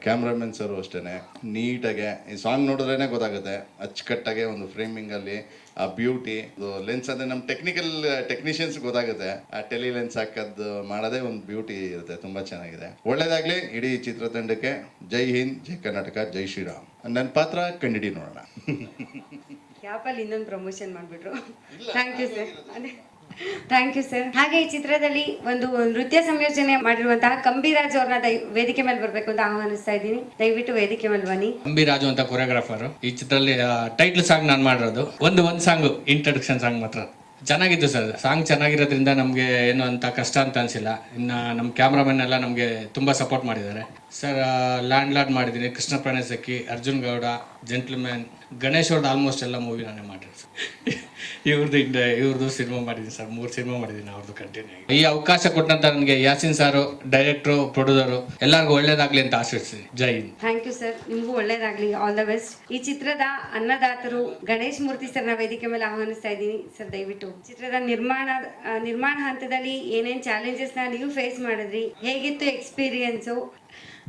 Speaker 5: ಕ್ಯಾಮ್ರಾಮನ್ ಸರ್ ಅಷ್ಟೇನೆ ನೀಟಾಗೆ ಈ ಸಾಂಗ್ ನೋಡಿದ್ರೇನೆ ಗೊತ್ತಾಗುತ್ತೆ, ಅಚ್ಚುಕಟ್ಟಾಗೆ ಒಂದು ಫ್ರೇಮಿಂಗ್ ಅಲ್ಲಿ ಆ ಬ್ಯೂಟಿ, ಲೆನ್ಸ್ ಅಂದ್ರೆ ನಮ್ಮ ಟೆಕ್ನಿಷಿಯನ್ಸ್ ಗೊತ್ತಾಗುತ್ತೆ. ಆ ಟೆಲಿ ಲೆನ್ಸ್ ಹಾಕದ್ದು ಮಾಡೋದೇ ಒಂದು ಬ್ಯೂಟಿ ಇರುತ್ತೆ. ತುಂಬಾ ಚೆನ್ನಾಗಿದೆ. ಒಳ್ಳೇದಾಗ್ಲಿ ಇಡೀ ಚಿತ್ರತಂಡಕ್ಕೆ. ಜೈ ಹಿಂದ್, ಜೈ ಕರ್ನಾಟಕ, ಜೈ ಶ್ರೀರಾಮ್. ನನ್ನ ಪಾತ್ರ ಕಂಡಿಡಿ ನೋಡೋಣ.
Speaker 6: ಗ್ಯಾಪಲ್ಲಿ ಇನ್ನೊಂದು ಪ್ರಮೋಷನ್ ಮಾಡಿಬಿಟ್ರು. Thank you sir. Thank you sir. ಹಾಗೆ ಈ ಚಿತ್ರದಲ್ಲಿ ಒಂದು ನೃತ್ಯ ಸಂಯೋಜನೆ ಮಾಡಿರುವಂತಹ ಕಂಬಿರಾಜ್ ಅವ್ರನ್ನ ವೇದಿಕೆ ಮೇಲೆ ಬರ್ಬೇಕು ಅಂತ ಆಹ್ವಾನಿಸ್ತಾ ಇದ್ದೀನಿ. ದಯವಿಟ್ಟು ವೇದಿಕೆ ಮೇಲೆ ಬನ್ನಿ.
Speaker 8: ಕಂಬಿರಾಜು ಅಂತ ಕೊರಿಯೋಗ್ರಾಫರ್. ಈ ಚಿತ್ರದಲ್ಲಿ ಟೈಟ್ಲ್ ಸಾಂಗ್ ನಾನು ಮಾಡಿರೋದು. ಒಂದು ಸಾಂಗ್ ಇಂಟ್ರಡಕ್ಷನ್ ಸಾಂಗ್ ಮಾತ್ರ ಚೆನ್ನಾಗಿತ್ತು ಸರ್. ಸಾಂಗ್ ಚೆನ್ನಾಗಿರೋದ್ರಿಂದ ನಮಗೆ ಏನು ಅಂತ ಕಷ್ಟ ಅಂತ ಅನಿಸಿಲ್ಲ. ಇನ್ನು ನಮ್ಮ ಕ್ಯಾಮ್ರಾಮನ್ ಎಲ್ಲ ನಮಗೆ ತುಂಬ ಸಪೋರ್ಟ್ ಮಾಡಿದ್ದಾರೆ ಸರ್. ಲ್ಯಾಂಡ್ ಲಾರ್ಡ್ ಮಾಡಿದ್ದೀನಿ, ಕೃಷ್ಣ ಪ್ರಣಯಸಕ್ಕಿ, ಅರ್ಜುನ್ ಗೌಡ, ಜೆಂಟ್ಲ್ಮ್ಯಾನ್, ಗಣೇಶ್ ಅವ್ರದ್ದು ಆಲ್ಮೋಸ್ಟ್ ಎಲ್ಲ ಮೂವಿ ನಾನೇ ಮಾಡಿದ್ದೀನಿ ಸರ್. ಇವ್ರದ್ದು ಸಿನಿಮಾ ಮಾಡಿದ್ದೀನಿ ಸರ್, 3 ಸಿನಿಮಾ ಮಾಡಿದ್ದೀನಿ ಅವ್ರದ್ದು ಕಂಟಿನ್ಯೂ. ಈ ಅವಕಾಶ ಕೊಟ್ಟಂತ ನನಗೆ ಯಾಸಿನ್ ಸಾರು, ಡೈರೆಕ್ಟ್ರು, ಪ್ರೊಡ್ಯೂಸರು ಎಲ್ಲರಿಗೂ ಒಳ್ಳೇದಾಗ್ಲಿ ಅಂತ ಆಶಿಸ್ತೀನಿ. Jai Hind.
Speaker 6: Thank you sir. ನಿಮಗೂ ಒಳ್ಳೇದಾಗ್ಲಿ. All the best. ಈ ಚಿತ್ರದ ಅನ್ನದಾತರು ಗಣೇಶ್ ಮೂರ್ತಿ ಸರ್ನ ವೇದಿಕೆ ಮೇಲೆ ಆಹ್ವಾನಿಸ್ತಾ ಇದ್ದೀನಿ ಸರ್. ದಯವಿಟ್ಟು ಚಿತ್ರದ ನಿರ್ಮಾಣ ಹಂತದಲ್ಲಿ ಏನೇನು ಚಾಲೆಂಜಸ್ನ ನೀವು ಫೇಸ್ ಮಾಡಿದ್ರಿ, ಹೇಗಿತ್ತು ಎಕ್ಸ್ಪೀರಿಯನ್ಸು,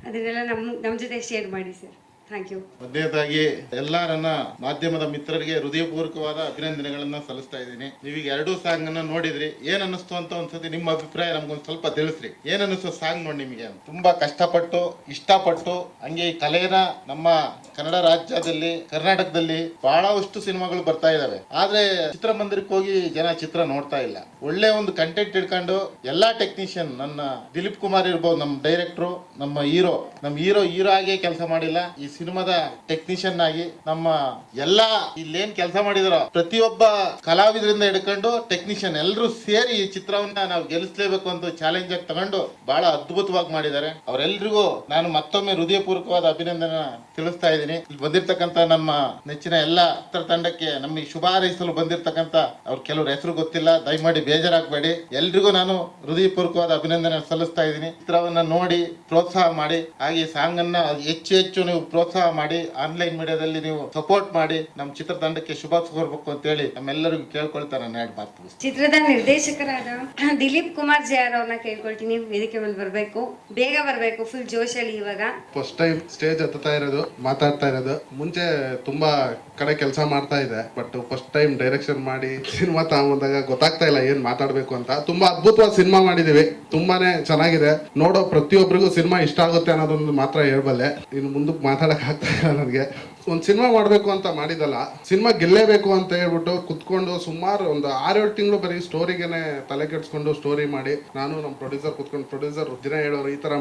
Speaker 6: ಅದನ್ನೆಲ್ಲ ನಮ್ಮ ಜೊತೆ ಶೇರ್ ಮಾಡಿ ಸರ್. Thank you.
Speaker 2: ಮೊದಲನೇದಾಗಿ ಎಲ್ಲ ನನ್ನ ಮಾಧ್ಯಮದ ಮಿತ್ರರಿಗೆ ಹೃದಯಪೂರ್ವಕವಾದ ಅಭಿನಂದನೆಗಳನ್ನ ಸಲ್ಲಿಸ್ತಾ ಇದ್ದೀನಿ. ನೀವೀಗ 2 ಸಾಂಗ್ ಅನ್ನ ನೋಡಿದ್ರಿ, ಏನ್ ಅನ್ನಿಸ್ತು ಅಂತ ಒಂದ್ಸತಿ ನಿಮ್ಮ ಅಭಿಪ್ರಾಯ ನಮ್ಗೊಂದು ಸ್ವಲ್ಪ ತಿಳಿಸ್ರಿ. ಏನ್ ಅನ್ನಿಸ್ತು ಸಾಂಗ್ ನೋಡಿ ನಿಮಗೆ? ತುಂಬಾ ಕಷ್ಟಪಟ್ಟು ಇಷ್ಟಪಟ್ಟು ಹಂಗೆ ಈ ಕಲೆನ ನಮ್ಮ ಕನ್ನಡ ರಾಜ್ಯದಲ್ಲಿ, ಕರ್ನಾಟಕದಲ್ಲಿ ಬಹಳಷ್ಟು ಸಿನಿಮಾಗಳು ಬರ್ತಾ ಇದಾವೆ. ಆದ್ರೆ ಚಿತ್ರಮಂದಿರಕ್ಕೆ ಹೋಗಿ ಜನ ಚಿತ್ರ ನೋಡ್ತಾ ಇಲ್ಲ. ಒಳ್ಳೆ ಒಂದು ಕಂಟೆಂಟ್ ಇಟ್ಕೊಂಡು ಎಲ್ಲಾ ಟೆಕ್ನಿಷಿಯನ್, ನನ್ನ ದಿಲೀಪ್ ಕುಮಾರ್ ಇರ್ಬೋದು, ನಮ್ಮ ಡೈರೆಕ್ಟ್ರು, ನಮ್ಮ ಹೀರೋ ಆಗಿ ಕೆಲಸ ಮಾಡಿಲ್ಲ. ಈ ಸಿನಿಮಾದ ಟೆಕ್ನಿಷಿಯನ್ ಆಗಿ ನಮ್ಮ ಎಲ್ಲಾ ಇಲ್ಲೇನ್ ಕೆಲಸ ಮಾಡಿದಾರೋ ಪ್ರತಿಯೊಬ್ಬ ಕಲಾವಿದರಿಂದ ಹಿಡ್ಕೊಂಡು ಟೆಕ್ನಿಷಿಯನ್ ಎಲ್ಲರೂ ಸೇರಿ ಈ ಚಿತ್ರವನ್ನ ನಾವು ಗೆಲ್ಲಿಸಲೇಬೇಕು ಅಂತ ಚಾಲೆಂಜ್ ಆಗಿ ತಗೊಂಡು ಬಹಳ ಅದ್ಭುತವಾಗಿ ಮಾಡಿದ್ದಾರೆ. ಅವರೆಲ್ಲರಿಗೂ ನಾನು ಮತ್ತೊಮ್ಮೆ ಹೃದಯಪೂರ್ವಕವಾದ ಅಭಿನಂದನೆ ತಿಳಿಸ್ತಾ ಇದ್ದೀನಿ. ಇಲ್ಲಿ ಬಂದಿರ್ತಕ್ಕಂಥ ನಮ್ಮ ನೆಚ್ಚಿನ ಎಲ್ಲಾ ತಂಡಕ್ಕೆ ನಮಗೆ ಶುಭ ಹಾರೈಸಲು ಬಂದಿರ್ತಕ್ಕಂಥ ಅವ್ರ ಕೆಲವ್ರ ಹೆಸರು ಗೊತ್ತಿಲ್ಲ, ದಯಮಾಡಿ ಬೇಜಾರಾಗಬೇಡಿ. ಎಲ್ರಿಗೂ ನಾನು ಹೃದಯಪೂರ್ವಕವಾದ ಅಭಿನಂದನೆ ಸಲ್ಲಿಸ್ತಾ ಇದ್ದೀನಿ. ಚಿತ್ರವನ್ನ ನೋಡಿ ಪ್ರೋತ್ಸಾಹ ಮಾಡಿ, ಹಾಗೆ ಸಾಂಗ್ ಅನ್ನ ಹೆಚ್ಚು ನೀವು ಪ್ರೋತ್ಸಾಹ ಮಾಡಿ, ಆನ್ಲೈನ್ ಮೀಡಿಯಾದಲ್ಲಿ ನೀವು ಸಪೋರ್ಟ್ ಮಾಡಿ, ನಮ್ಮ ಚಿತ್ರತಂಡಕ್ಕೆ ಶುಭ ಕೋರಬೇಕು ಅಂತ ಹೇಳಿ ನಮ್ಮೆಲ್ಲರಿಗೂ ಕೇಳ್ಕೊಳ್ತಾರೆ. ನಾನು ಎರಡು ಮಾತು.
Speaker 6: ಚಿತ್ರದ ನಿರ್ದೇಶಕರಾದ ದಿಲೀಪ್ ಕುಮಾರ್ ಜಯಾರ್ ಅವ್ರನ್ನ ಕೇಳ್ಕೊಳ್ತೀನಿ, ವೇದಿಕೆ ಮೇಲೆ ಬರಬೇಕು, ಬೇಗ ಬರಬೇಕು, ಫುಲ್ ಜೋಶಲ್ಲಿ. ಇವಾಗ
Speaker 1: ಫಸ್ಟ್ ಟೈಮ್ ಸ್ಟೇಜ್ ಹತ್ತಾ ಇರೋದು, ಮಾತಾಡ್ತಾ ಇರೋದು. ಮುಂಚೆ ತುಂಬಾ ಕಡೆ ಕೆಲಸ ಮಾಡ್ತಾ ಇದೆ, ಬಟ್ ಫಸ್ಟ್ ಟೈಮ್ ಡೈರೆಕ್ಷನ್ ಮಾಡಿ ಸಿನಿಮಾ ತಗೊಂಡಾಗ ಗೊತ್ತಾಗ್ತಾ ಇಲ್ಲ ಏನ್ ಮಾತಾಡ್ಬೇಕು ಅಂತ. ತುಂಬಾ ಅದ್ಭುತವಾದ ಸಿನಿಮಾ ಮಾಡಿದೀವಿ, ತುಂಬಾನೇ ಚೆನ್ನಾಗಿದೆ. ನೋಡೋ ಪ್ರತಿಯೊಬ್ಬರಿಗೂ ಸಿನಿಮಾ ಇಷ್ಟ ಆಗುತ್ತೆ ಅನ್ನೋದೊಂದು ಮಾತ್ರ ಹೇಳ್ಬಲ್ಲೆ. ಇನ್ನು ಮುಂದಕ್ಕೆ ಮಾತಾಡಕ್ ಆಗ್ತಾ ಇಲ್ಲ ನನಗೆ. ಒಂದು ಸಿನಿಮಾ ಮಾಡಬೇಕು ಅಂತ ಮಾಡಿದಲ್ಲ, ಸಿನಿಮಾ ಗೆಲ್ಲೇಬೇಕು ಅಂತ ಹೇಳ್ಬಿಟ್ಟು ಕುತ್ಕೊಂಡು ಸುಮಾರು ಒಂದು 6-7 ತಿಂಗಳು ಬರೀ ಸ್ಟೋರಿಗೆನೆ ತಲೆ ಕೆಡ್ಸ್ಕೊಂಡು ಸ್ಟೋರಿ ಮಾಡಿ, ನಾನು ನಮ್ಮ ಪ್ರೊಡ್ಯೂಸರ್ ಕುತ್ಕೊಂಡು, ಪ್ರೊಡ್ಯೂಸರ್ ದಿನ ಹೇಳೋರು ಈ ತರ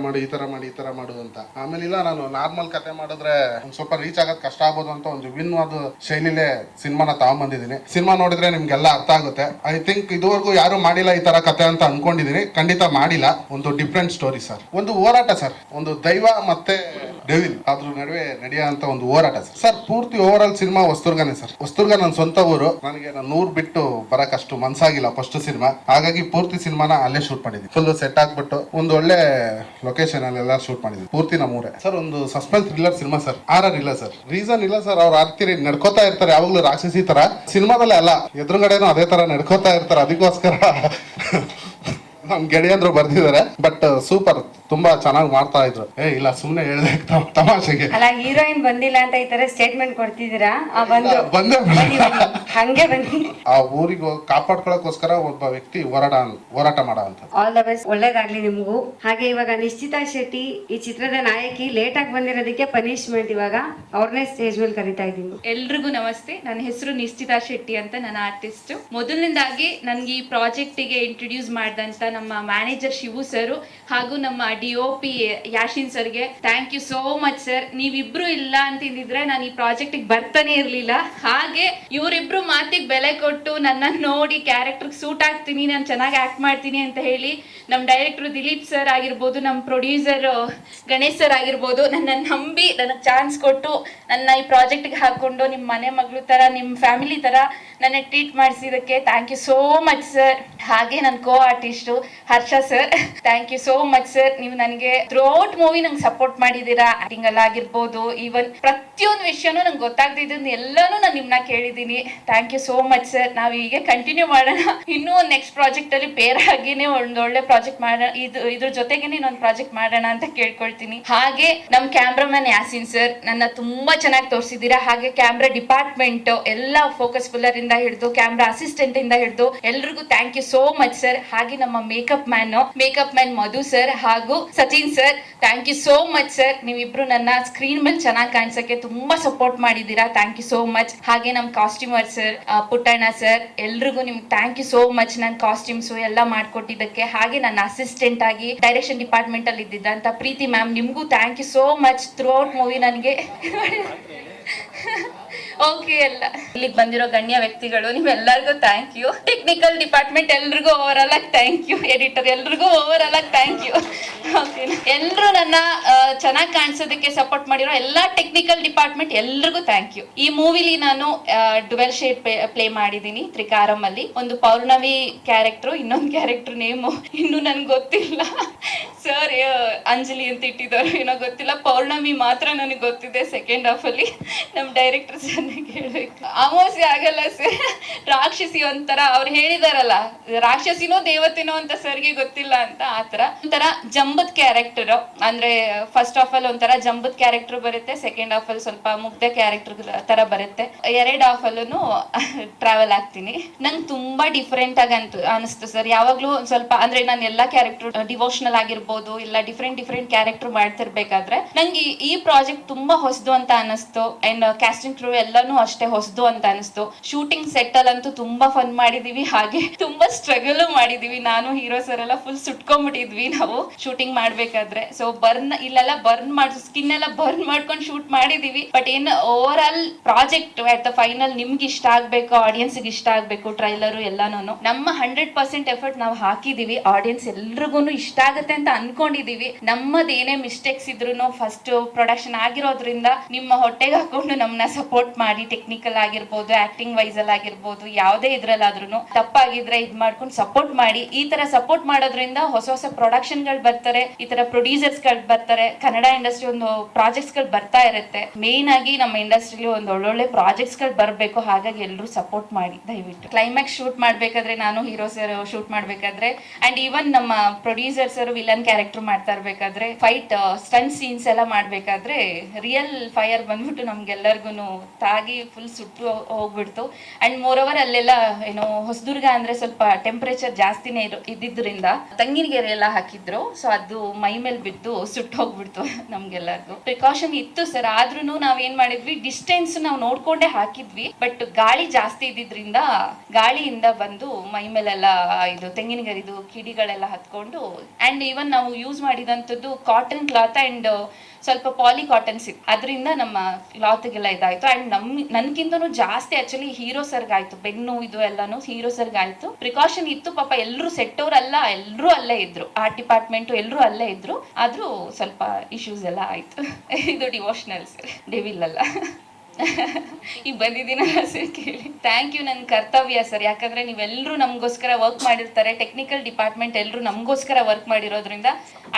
Speaker 1: ಮಾಡು ಅಂತ. ಆಮೇಲೆ ಇಲ್ಲ, ನಾನು ನಾರ್ಮಲ್ ಕತೆ ಮಾಡಿದ್ರೆ ಒಂದು ಸ್ವಲ್ಪ ರೀಚ್ ಆಗೋದು ಕಷ್ಟ ಆಗ್ಬೋದು ಅಂತ ಒಂದು ವಿಭಿನ್ನವಾದ ಶೈಲಿಲೇ ಸಿನಿಮಾನ ತಗೊಂಡ್ಬಂದಿದ್ದೀನಿ. ಸಿನಿಮಾ ನೋಡಿದ್ರೆ ನಿಮ್ಗೆಲ್ಲ ಅರ್ಥ ಆಗುತ್ತೆ. ಐ ಥಿಂಕ್ ಇದುವರೆಗೂ ಯಾರು ಮಾಡಿಲ್ಲ ಈ ತರ ಕತೆ ಅಂತ ಅನ್ಕೊಂಡಿದೀನಿ. ಖಂಡಿತ ಮಾಡಿಲ್ಲ. ಒಂದು ಡಿಫ್ರೆಂಟ್ ಸ್ಟೋರಿ ಸರ್, ಒಂದು ಹೋರಾಟ ಸರ್, ಒಂದು ದೈವ ಮತ್ತೆ ಡೆವಿಲ್ ಅದ್ರ ನಡುವೆ ನಡೆಯೋ ಅಂತ ಒಂದು ಹೋರಾಟ ಸರ್. ಪೂರ್ತಿ ಓವರ್ ಆಲ್ ಸಿನಿಮಾ ಹೊಸದುರ್ಗನೇ ಸರ್. ಹೊಸದುರ್ಗ ನನ್ನ ಸ್ವಂತ ಊರು. ನನಗೆ ನಾನು 100 ಬಿಟ್ಟು ಬರಕ್ ಅಷ್ಟು ಮನ್ಸಾಗಿಲ್ಲ ಫಸ್ಟ್ ಸಿನಿಮಾ. ಹಾಗಾಗಿ ಪೂರ್ತಿ ಸಿನಿಮಾನ ಅಲ್ಲೇ ಶೂಟ್ ಮಾಡಿದ್ವಿ. ಫುಲ್ ಸೆಟ್ ಹಾಕ್ಬಿಟ್ಟು ಒಂದು ಒಳ್ಳೆ ಲೊಕೇಶನ್ ಅಲ್ಲೆಲ್ಲ ಶೂಟ್ ಮಾಡಿದ್ವಿ. ಪೂರ್ತಿ ನಮ್ಮೂರೇ ಸರ್. ಒಂದು ಸಸ್ಪೆನ್ಸ್ ಥ್ರಿಲ್ಲರ್ ಸಿನಿಮಾ ಸರ್. ಆರರ್ ಇಲ್ಲ ಸರ್, ರೀಸನ್ ಇಲ್ಲ ಸರ್. ಅವ್ರು ಆರ್ತಿರಿ ನಡ್ಕೋತಾ ಇರ್ತಾರೆ ಯಾವಾಗ್ಲೂ ರಾಕ್ಷಸಿ ತರ. ಸಿನಿಮಾದಲ್ಲೇ ಅಲ್ಲ, ಎದುರುಗಡೆನೂ ಅದೇ ತರ ನಡ್ಕೋತಾ ಇರ್ತಾರೆ. ಅದಕ್ಕೋಸ್ಕರ ನಮ್ ಗೆಳೆಯಂದ್ರು ಬರ್ದಿದ್ದಾರೆ. ಬಟ್ ಸೂಪರ್, ತುಂಬಾ ಚೆನ್ನಾಗಿ ಮಾಡ್ತಾ ಇದ್ರು. ಇಲ್ಲ ಸುಮ್ನೆ ಹೇಳ್ದೆ ತಮಾಷೆಗೆ.
Speaker 6: ಅಲ್ಲ, ಹೀರೋಯಿನ್ ಬಂದಿಲ್ಲ ಅಂತ ಈ ತರ ಸ್ಟೇಟ್ಮೆಂಟ್ ಕೊಡ್ತಿದ್ದೀರಾ?
Speaker 1: ಬಂದೆ
Speaker 6: ಹಂಗೆ ಬನ್ನಿ.
Speaker 1: ಆ ಊರಿಗೆ ಕಾಪಾಡ್ಕೊಳಕ್ಕೋಸ್ಕರ ಒಬ್ಬ ವ್ಯಕ್ತಿ ಹೋರಾಟ ಮಾಡೋ ಅಂತ.
Speaker 6: ಆಲ್ ದ ಬೆಸ್ಟ್, ಒಳ್ಳೇದಾಗ್ಲಿ ನಿಮ್ಗೂ. ಹಾಗೆ ಇವಾಗ ನಿಶ್ಚಿತಾ ಶೆಟ್ಟಿ ಈ ಚಿತ್ರದ ನಾಯಕಿ ಲೇಟ್ ಆಗಿ ಬಂದಿರೋದಕ್ಕೆ ಪನಿಷ್ಮೆಂಟ್. ಇವಾಗ ಅವ್ರನ್ನೇ ಸ್ಟೇಜ್ ಮೇಲೆ ಕರಿತಾ ಇದ್ದೀನಿ.
Speaker 3: ಎಲ್ರಿಗೂ ನಮಸ್ತೆ. ನನ್ನ ಹೆಸರು ನಿಶ್ಚಿತಾ ಶೆಟ್ಟಿ ಅಂತ, ನನ್ನ ಆರ್ಟಿಸ್ಟ್. ಮೊದಲನೇದಾಗಿ ನನ್ಗೆ ಈ ಪ್ರಾಜೆಕ್ಟಿಗೆ ಇಂಟ್ರೊಡ್ಯೂಸ್ ಮಾಡಿದಂತ ನಮ್ಮ ಮ್ಯಾನೇಜರ್ ಶಿವು ಸರ್ ಹಾಗೂ ನಮ್ಮ DOP ಯಾಶಿನ್ ಸರ್ಗೆ thank you so much sir. ನೀವಿಬ್ರು ಇಲ್ಲ ಅಂತಿದ್ರೆ ನಾನು ಈ ಪ್ರಾಜೆಕ್ಟಿಗೆ ಬರ್ತಾನೆ ಇರ್ಲಿಲ್ಲ. ಹಾಗೆ ಇವರಿಬ್ರು ಮಾತಿಗೆ ಬೆಲೆ ಕೊಟ್ಟು ನನ್ನನ್ನು ನೋಡಿ ಕ್ಯಾರೆಕ್ಟರ್ಗೆ ಸೂಟ್ ಆಗ್ತೀನಿ, ನಾನು ಚೆನ್ನಾಗಿ ಆಕ್ಟ್ ಮಾಡ್ತೀನಿ ಅಂತ ಹೇಳಿ ನಮ್ಮ ಡೈರೆಕ್ಟರ್ ದಿಲೀಪ್ ಸರ್ ಆಗಿರ್ಬೋದು, ನಮ್ಮ ಪ್ರೊಡ್ಯೂಸರ್ ಗಣೇಶ್ ಸರ್ ಆಗಿರ್ಬೋದು, ನನ್ನನ್ನು ನಂಬಿ ನನಗೆ ಚಾನ್ಸ್ ಕೊಟ್ಟು ನನ್ನ ಈ ಪ್ರಾಜೆಕ್ಟ್ಗೆ ಹಾಕೊಂಡು ನಿಮ್ಮ ಮನೆ ಮಗಳು ಥರ, ನಿಮ್ಮ ಫ್ಯಾಮಿಲಿ ಥರ ನನ್ನ ಟ್ರೀಟ್ ಮಾಡಿಸಿದ್ದಕ್ಕೆ thank you so much sir. ಹಾಗೆ ನನ್ನ co artist Harsha sir, thank you so much sir. ನೀವು ನನಗೆ ಥ್ರೂಔಟ್ ಮೂವಿ ನಂಗೆ ಸಪೋರ್ಟ್ ಮಾಡಿದ್ದೀರಾ. ಆಕ್ಟಿಂಗ್ ಅಲ್ಲಿ ಆಗಿರ್ಬೋದು, ಈವನ್ ಪ್ರತಿಯೊಂದು ವಿಷಯನೂ ನಂಗೆ ಗೊತ್ತಾಗ್ತಿದ್ದು ಎಲ್ಲಾನು ನಾನು ನಿಮ್ಮನ್ನ ಕೇಳಿದ್ದೀನಿ. Thank you so much sir. ನಾವು ಹೀಗೆ ಕಂಟಿನ್ಯೂ ಮಾಡೋಣ. ಇನ್ನೂ ಒಂದು ನೆಕ್ಸ್ಟ್ ಪ್ರಾಜೆಕ್ಟ್ ಅಲ್ಲಿ ಪೇರ್ ಆಗಿನೇ ಒಂದು ಒಳ್ಳೆ ಪ್ರಾಜೆಕ್ಟ್ ಮಾಡೋಣ, ಇದ್ರ ಜೊತೆಗೇನೆ ಇನ್ನೊಂದು ಪ್ರಾಜೆಕ್ಟ್ ಮಾಡೋಣ ಅಂತ ಕೇಳ್ಕೊಳ್ತೀನಿ. ಹಾಗೆ ನಮ್ಮ ಕ್ಯಾಮ್ರಾಮನ್ ಯಾಸಿನ್ ಸರ್ ನನ್ನ ತುಂಬಾ ಚೆನ್ನಾಗಿ ತೋರಿಸಿದ್ದೀರಾ. ಹಾಗೆ ಕ್ಯಾಮ್ರಾ ಡಿಪಾರ್ಟ್ಮೆಂಟ್ ಎಲ್ಲ ಫೋಕಸ್ ಫುಲ್ಲರ್ ಇಂದ ಹಿಡಿದು ಕ್ಯಾಮ್ರಾ ಅಸಿಸ್ಟೆಂಟ್ ಇಂದ ಹಿಡಿದು ಎಲ್ರಿಗೂ thank you so much sir. ಹಾಗೆ ನಮ್ಮ ಮೇಕಪ್ ಮ್ಯಾನ್ ಮಧು ಸರ್ ಹಾಗೂ Sachin sir, thank you so much sir. ನೀವಿಬ್ರು ನನ್ನ ಸ್ಕ್ರೀನ್ ಮೇಲೆ ಚೆನ್ನಾಗಿ ಕಾಣಿಸಕ್ಕೆ ತುಂಬಾ ಸಪೋರ್ಟ್ ಮಾಡಿದ್ದೀರಾ. Thank you so much. ಹಾಗೆ ನಮ್ಮ ಕಾಸ್ಟ್ಯೂಮರ್ ಸರ್ ಪುಟ್ಟಣ್ಣ ಸರ್, ಎಲ್ರಿಗೂ ನಿಮ್ಗೆ ಥ್ಯಾಂಕ್ ಯು ಸೋ ಮಚ್. ನನ್ನ ಕಾಸ್ಟ್ಯೂಮ್ಸ್ ಎಲ್ಲ ಮಾಡ್ಕೊಟ್ಟಿದ್ದಕ್ಕೆ. ಹಾಗೆ ನನ್ನ ಅಸಿಸ್ಟೆಂಟ್ ಆಗಿ ಡೈರೆಕ್ಷನ್ ಡಿಪಾರ್ಟ್ಮೆಂಟ್ ಅಲ್ಲಿ ಇದ್ದಿದ್ದಂತ ಪ್ರೀತಿ ಮ್ಯಾಮ್, ನಿಮ್ಗೂ thank you so much. Throughout movie ನನಗೆ ಓಕೆ. ಎಲ್ಲ ಇಲ್ಲಿಗೆ ಬಂದಿರೋ ಗಣ್ಯ ವ್ಯಕ್ತಿಗಳು ನಿಮ್ಮೆಲ್ಲರಿಗೂ ಥ್ಯಾಂಕ್ ಯು. ಟೆಕ್ನಿಕಲ್ ಡಿಪಾರ್ಟ್ಮೆಂಟ್ ಎಲ್ರಿಗೂ ಓವರ್ ಆಲ್ ಆಗಿ ಥ್ಯಾಂಕ್ ಯು. ಎಡಿಟರ್ ಎಲ್ರಿಗೂ ಓವರ್ ಆಲ್ ಆಗಿ ಥ್ಯಾಂಕ್ ಯು. ಓಕೆ, ಎಲ್ಲರೂ ನನ್ನ ಚೆನ್ನಾಗಿ ಕಾಣಿಸೋದಕ್ಕೆ ಸಪೋರ್ಟ್ ಮಾಡಿರೋ ಎಲ್ಲ ಟೆಕ್ನಿಕಲ್ ಡಿಪಾರ್ಟ್ಮೆಂಟ್ ಎಲ್ರಿಗೂ ಥ್ಯಾಂಕ್ ಯು. ಈ ಮೂವಿಲಿ ನಾನು ಡುವೆಲ್ ಶೇಡ್ ಪ್ಲೇ ಮಾಡಿದ್ದೀನಿ ತ್ರಿಕಾರಂ ಅಲ್ಲಿ. ಒಂದು ಪೌರ್ಣಮಿ ಕ್ಯಾರೆಕ್ಟರ್, ಇನ್ನೊಂದು ಕ್ಯಾರೆಕ್ಟರ್ ನೇಮು ಇನ್ನೂ ನನ್ಗೆ ಗೊತ್ತಿಲ್ಲ ಸರ್. ಅಂಜಲಿ ಅಂತ ಇಟ್ಟಿದ್ದಾರೆ, ಏನೋ ಗೊತ್ತಿಲ್ಲ. ಪೌರ್ಣಮಿ ಮಾತ್ರ ನನಗೆ ಗೊತ್ತಿದೆ. ಸೆಕೆಂಡ್ ಹಾಫ್ ಅಲ್ಲಿ ನಮ್ಮ ಡೈರೆಕ್ಟರ್ ಚೆನ್ನಾಗಿ ಹೇಳ್ಬೇಕು. ಅಮಾವಾಸ್ಯೆ ಆಗಲ್ಲ ಸರ್, ರಾಕ್ಷಸಿ ಒಂಥರ ಅವ್ರು ಹೇಳಿದಾರಲ್ಲ, ರಾಕ್ಷಸಿನೋ ದೇವತೆನೋ ಅಂತ ಸರ್ಗೆ ಗೊತ್ತಿಲ್ಲ ಅಂತ. ಆತರ ಒಂಥರ ಜಂಬದ್ ಕ್ಯಾರೆಕ್ಟರ್, ಅಂದ್ರೆ ಫಸ್ಟ್ ಹಾಫ್ ಅಲ್ಲಿ ಒಂಥರ ಜಂಬದ್ ಕ್ಯಾರೆಕ್ಟರ್ ಬರುತ್ತೆ, ಸೆಕೆಂಡ್ ಹಾಫ್ ಅಲ್ಲಿ ಸ್ವಲ್ಪ ಮುಗ್ಧ ಕ್ಯಾರೆಕ್ಟರ್ ತರ ಬರುತ್ತೆ. ಎರಡು ಹಾಫ್ ಅಲ್ಲೂ ಟ್ರಾವೆಲ್ ಆಗ್ತೀನಿ. ನಂಗೆ ತುಂಬಾ ಡಿಫ್ರೆಂಟ್ ಆಗಿ ಅನಿಸ್ತು ಸರ್. ಯಾವಾಗ್ಲೂ ಸ್ವಲ್ಪ ಅಂದ್ರೆ ನಾನು ಎಲ್ಲಾ ಕ್ಯಾರೆಕ್ಟರ್ ಡಿವೋಷನಲ್ ಆಗಿರ್ಬೋದು, ಇಲ್ಲ ಡಿಫ್ರೆಂಟ್ ಕ್ಯಾರೆಕ್ಟರ್ ಮಾಡ್ತಿರ್ಬೇಕಾದ್ರೆ ನಂಗೆ ಈ ಪ್ರಾಜೆಕ್ಟ್ ತುಂಬಾ ಹೊಸದು ಅಂತ ಅನಿಸ್ತು. ಅಂಡ್ ಕ್ಯಾಸ್ಟಿಂಗ್ ಕ್ರೂ ಎಲ್ಲಾನು ಅಷ್ಟೇ ಹೊಸದು ಅಂತ ಅನಿಸ್ತು. ಶೂಟಿಂಗ್ ಸೆಟ್ ಅಲ್ಲಂತೂ ತುಂಬಾ ಫನ್ ಮಾಡಿದೀವಿ, ಹಾಗೆ ತುಂಬಾ ಸ್ಟ್ರಗಲ್ ಮಾಡಿದೀವಿ. ನಾನು ಹೀರೋ ಸರ್ ಎಲ್ಲ ಫುಲ್ ಸುಟ್ಕೊಂಡ್ಬಿಟ್ಟಿದ್ವಿ ನಾವು ಶೂಟಿಂಗ್ ಮಾಡ್ಬೇಕಾದ್ರೆ. ಸೊ ಇಲ್ಲೆಲ್ಲ ಬರ್ನ್ ಮಾಡಿ ಸ್ಕಿನ್ ಎಲ್ಲ ಬರ್ನ್ ಮಾಡ್ಕೊಂಡು ಶೂಟ್ ಮಾಡಿದೀವಿ. ಬಟ್ ಏನ್ over all project at the final ನಿಮ್ಗೆ ಇಷ್ಟ ಆಗ್ಬೇಕು, ಆಡಿಯನ್ಸ್ ಇಷ್ಟ ಆಗ್ಬೇಕು. ಟ್ರೈಲರು ಎಲ್ಲಾನು ನಮ್ಮ 100% ಎಫರ್ಟ್ ನಾವು ಹಾಕಿದೀವಿ. ಆಡಿಯನ್ಸ್ ಎಲ್ರಿಗೂ ಇಷ್ಟ ಆಗುತ್ತೆ ಅಂತ ಅನ್ಕೊಂಡಿದೀವಿ. ನಮ್ಮದೇನೇ ಮಿಸ್ಟೇಕ್ಸ್ ಇದ್ರು ಫಸ್ಟ್ ಪ್ರೊಡಕ್ಷನ್ ಆಗಿರೋದ್ರಿಂದ ನಿಮ್ಮ ಹೊಟ್ಟೆಗೆ ಹಾಕೊಂಡು ನಮ್ಮನ್ನ ಸಪೋರ್ಟ್ ಮಾಡಿ, ಟೆಕ್ನಿಕಲ್ ಆಗಿರ್ಬೋದು, ಆಕ್ಟಿಂಗ್ ವೈಸ್ ಅಲ್ಲಿ ಆಗಿರ್ಬೋದು, ಯಾವುದೇ ಇದ್ರಲ್ಲಾದ್ರೂ ತಪ್ಪಾಗಿದ್ರೆ ಇದ್ ಮಾಡ್ಕೊಂಡು ಸಪೋರ್ಟ್ ಮಾಡಿ. ಈ ತರ ಸಪೋರ್ಟ್ ಮಾಡೋದ್ರಿಂದ ಹೊಸ ಪ್ರೊಡಕ್ಷನ್ ಗಳು ಬರ್ತಾರೆ, ಈ ತರ ಪ್ರೊಡ್ಯೂಸರ್ಸ್ ಗಳು ಬರ್ತಾರೆ. ಕನ್ನಡ ಇಂಡಸ್ಟ್ರಿ ಒಂದು ಪ್ರಾಜೆಕ್ಟ್ಸ್ ಗಳು ಬರ್ತಾ ಇರುತ್ತೆ. ಮೇನ್ ಆಗಿ ನಮ್ಮ ಇಂಡಸ್ಟ್ರಿಲಿ ಒಂದು ಒಳ್ಳೊಳ್ಳೆ ಪ್ರಾಜೆಕ್ಟ್ಸ್ ಗಳು ಬರಬೇಕು. ಹಾಗಾಗಿ ಎಲ್ಲರೂ ಸಪೋರ್ಟ್ ಮಾಡಿ ದಯವಿಟ್ಟು. ಕ್ಲೈಮ್ಯಾಕ್ಸ್ ಶೂಟ್ ಮಾಡ್ಬೇಕಾದ್ರೆ, ನಾನು ಹೀರೋ ಸರ್ ಶೂಟ್ ಮಾಡ್ಬೇಕಾದ್ರೆ, ಅಂಡ್ ಈವನ್ ನಮ್ಮ ಪ್ರೊಡ್ಯೂಸರ್ಸ್ ವಿಲನ್ ಕ್ಯಾರೆಕ್ಟರ್ ಮಾಡ್ತಾ ಇರ್ಬೇಕಾದ್ರೆ, ಫೈಟ್ ಸ್ಟಂಟ್ ಸೀನ್ಸ್ ಎಲ್ಲ ಮಾಡ್ಬೇಕಾದ್ರೆ ರಿಯಲ್ ಫೈರ್ ಬಂದ್ಬಿಟ್ಟು ನಮ್ಗೆಲ್ಲರಿಗೂ ತಾಗಿ ಫುಲ್ ಸುಟ್ಟು ಹೋಗ್ಬಿಡ್ತು. ಅಂಡ್ ಮೋರ್ ಓವರ್ ಅಲ್ಲೆಲ್ಲ ಏನೋ ಹೊಸದುರ್ಗ ಅಂದ್ರೆ ಸ್ವಲ್ಪ ಟೆಂಪರೇಚರ್ ಜಾಸ್ತಿನೇ ಇದ್ದಿದ್ರಿಂದ ತಂಗಿನಗೆರೆ ಎಲ್ಲ ಹಾಕಿದ್ರು. ಸೊ ಅದು ಮೈ ಮೇಲೆ ಬಿದ್ದು ಸುಟ್ಟು ಹೋಗ್ಬಿಡ್ತು ನಮ್ಗೆಲ್ಲರಿಗೂ. ಪ್ರಿಕಾಷನ್ ಇತ್ತು ಸರ್, ಆದ್ರೂ ನಾವೇನ್ ಮಾಡಿದ್ವಿ, ಡಿಸ್ಟೆನ್ಸ್ ನಾವು ನೋಡ್ಕೊಂಡೇ ಹಾಕಿದ್ವಿ. ಬಟ್ ಗಾಳಿ ಜಾಸ್ತಿ ಇದ್ದಿದ್ರಿಂದ ಗಾಳಿಯಿಂದ ಬಂದು ಮೈ ಮೇಲೆಲ್ಲ ಇದು ತೆಂಗಿನಗರಿದು ಕಿಡಿಗಳೆಲ್ಲ ಹತ್ಕೊಂಡು. ಅಂಡ್ ಈವನ್ ನಾವು ಯೂಸ್ ಮಾಡಿದಂಥದ್ದು ಕಾಟನ್ ಕ್ಲಾತ್ ಅಂಡ್ ಸ್ವಲ್ಪ ಪಾಲಿ ಕಾಟನ್ಸ್ ಇತ್ತು, ಅದರಿಂದ ನಮ್ಮ ಕ್ಲಾತ್ಗೆಲ್ಲ ಇದಾಯ್ತು. ಅಂಡ್ ನನ್ಗಿಂತನೂ ಜಾಸ್ತಿ ಆಕ್ಚುಲಿ ಹೀರೋ ಸರ್ಗಾಯ್ತು, ಬೆನ್ನು ಇದು ಎಲ್ಲಾನು ಹೀರೋ ಸರ್ಗಾಯ್ತು. ಪ್ರಿಕಾಷನ್ ಇತ್ತು ಪಾಪ. ಎಲ್ಲರೂ ಸೆಟ್ಟವ್ರಲ್ಲ, ಎಲ್ಲರೂ ಅಲ್ಲೇ ಇದ್ರು, ಆರ್ಟ್ ಡಿಪಾರ್ಟ್ಮೆಂಟ್ ಎಲ್ಲರೂ ಅಲ್ಲೇ ಇದ್ರು. ಆದ್ರೂ ಸ್ವಲ್ಪ ಇಶ್ಯೂಸ್ ಎಲ್ಲ ಆಯ್ತು. ಇದು ಡಿವೋಷನಲ್ ಸರ್, ಡೆವಿಲ್ ಅಲ್ಲ. ಈಗ ಬಂದಿದ್ದೀನಲ್ಲ ಸರ್ ಕೇಳಿ. ಥ್ಯಾಂಕ್ ಯು, ನನ್ನ ಕರ್ತವ್ಯ ಸರ್. ಯಾಕಂದ್ರೆ ನೀವೆಲ್ಲರೂ ನಮಗೋಸ್ಕರ ವರ್ಕ್ ಮಾಡಿರ್ತಾರೆ. ಟೆಕ್ನಿಕಲ್ ಡಿಪಾರ್ಟ್ಮೆಂಟ್ ಎಲ್ಲರೂ ನಮಗೋಸ್ಕರ ವರ್ಕ್ ಮಾಡಿರೋದ್ರಿಂದ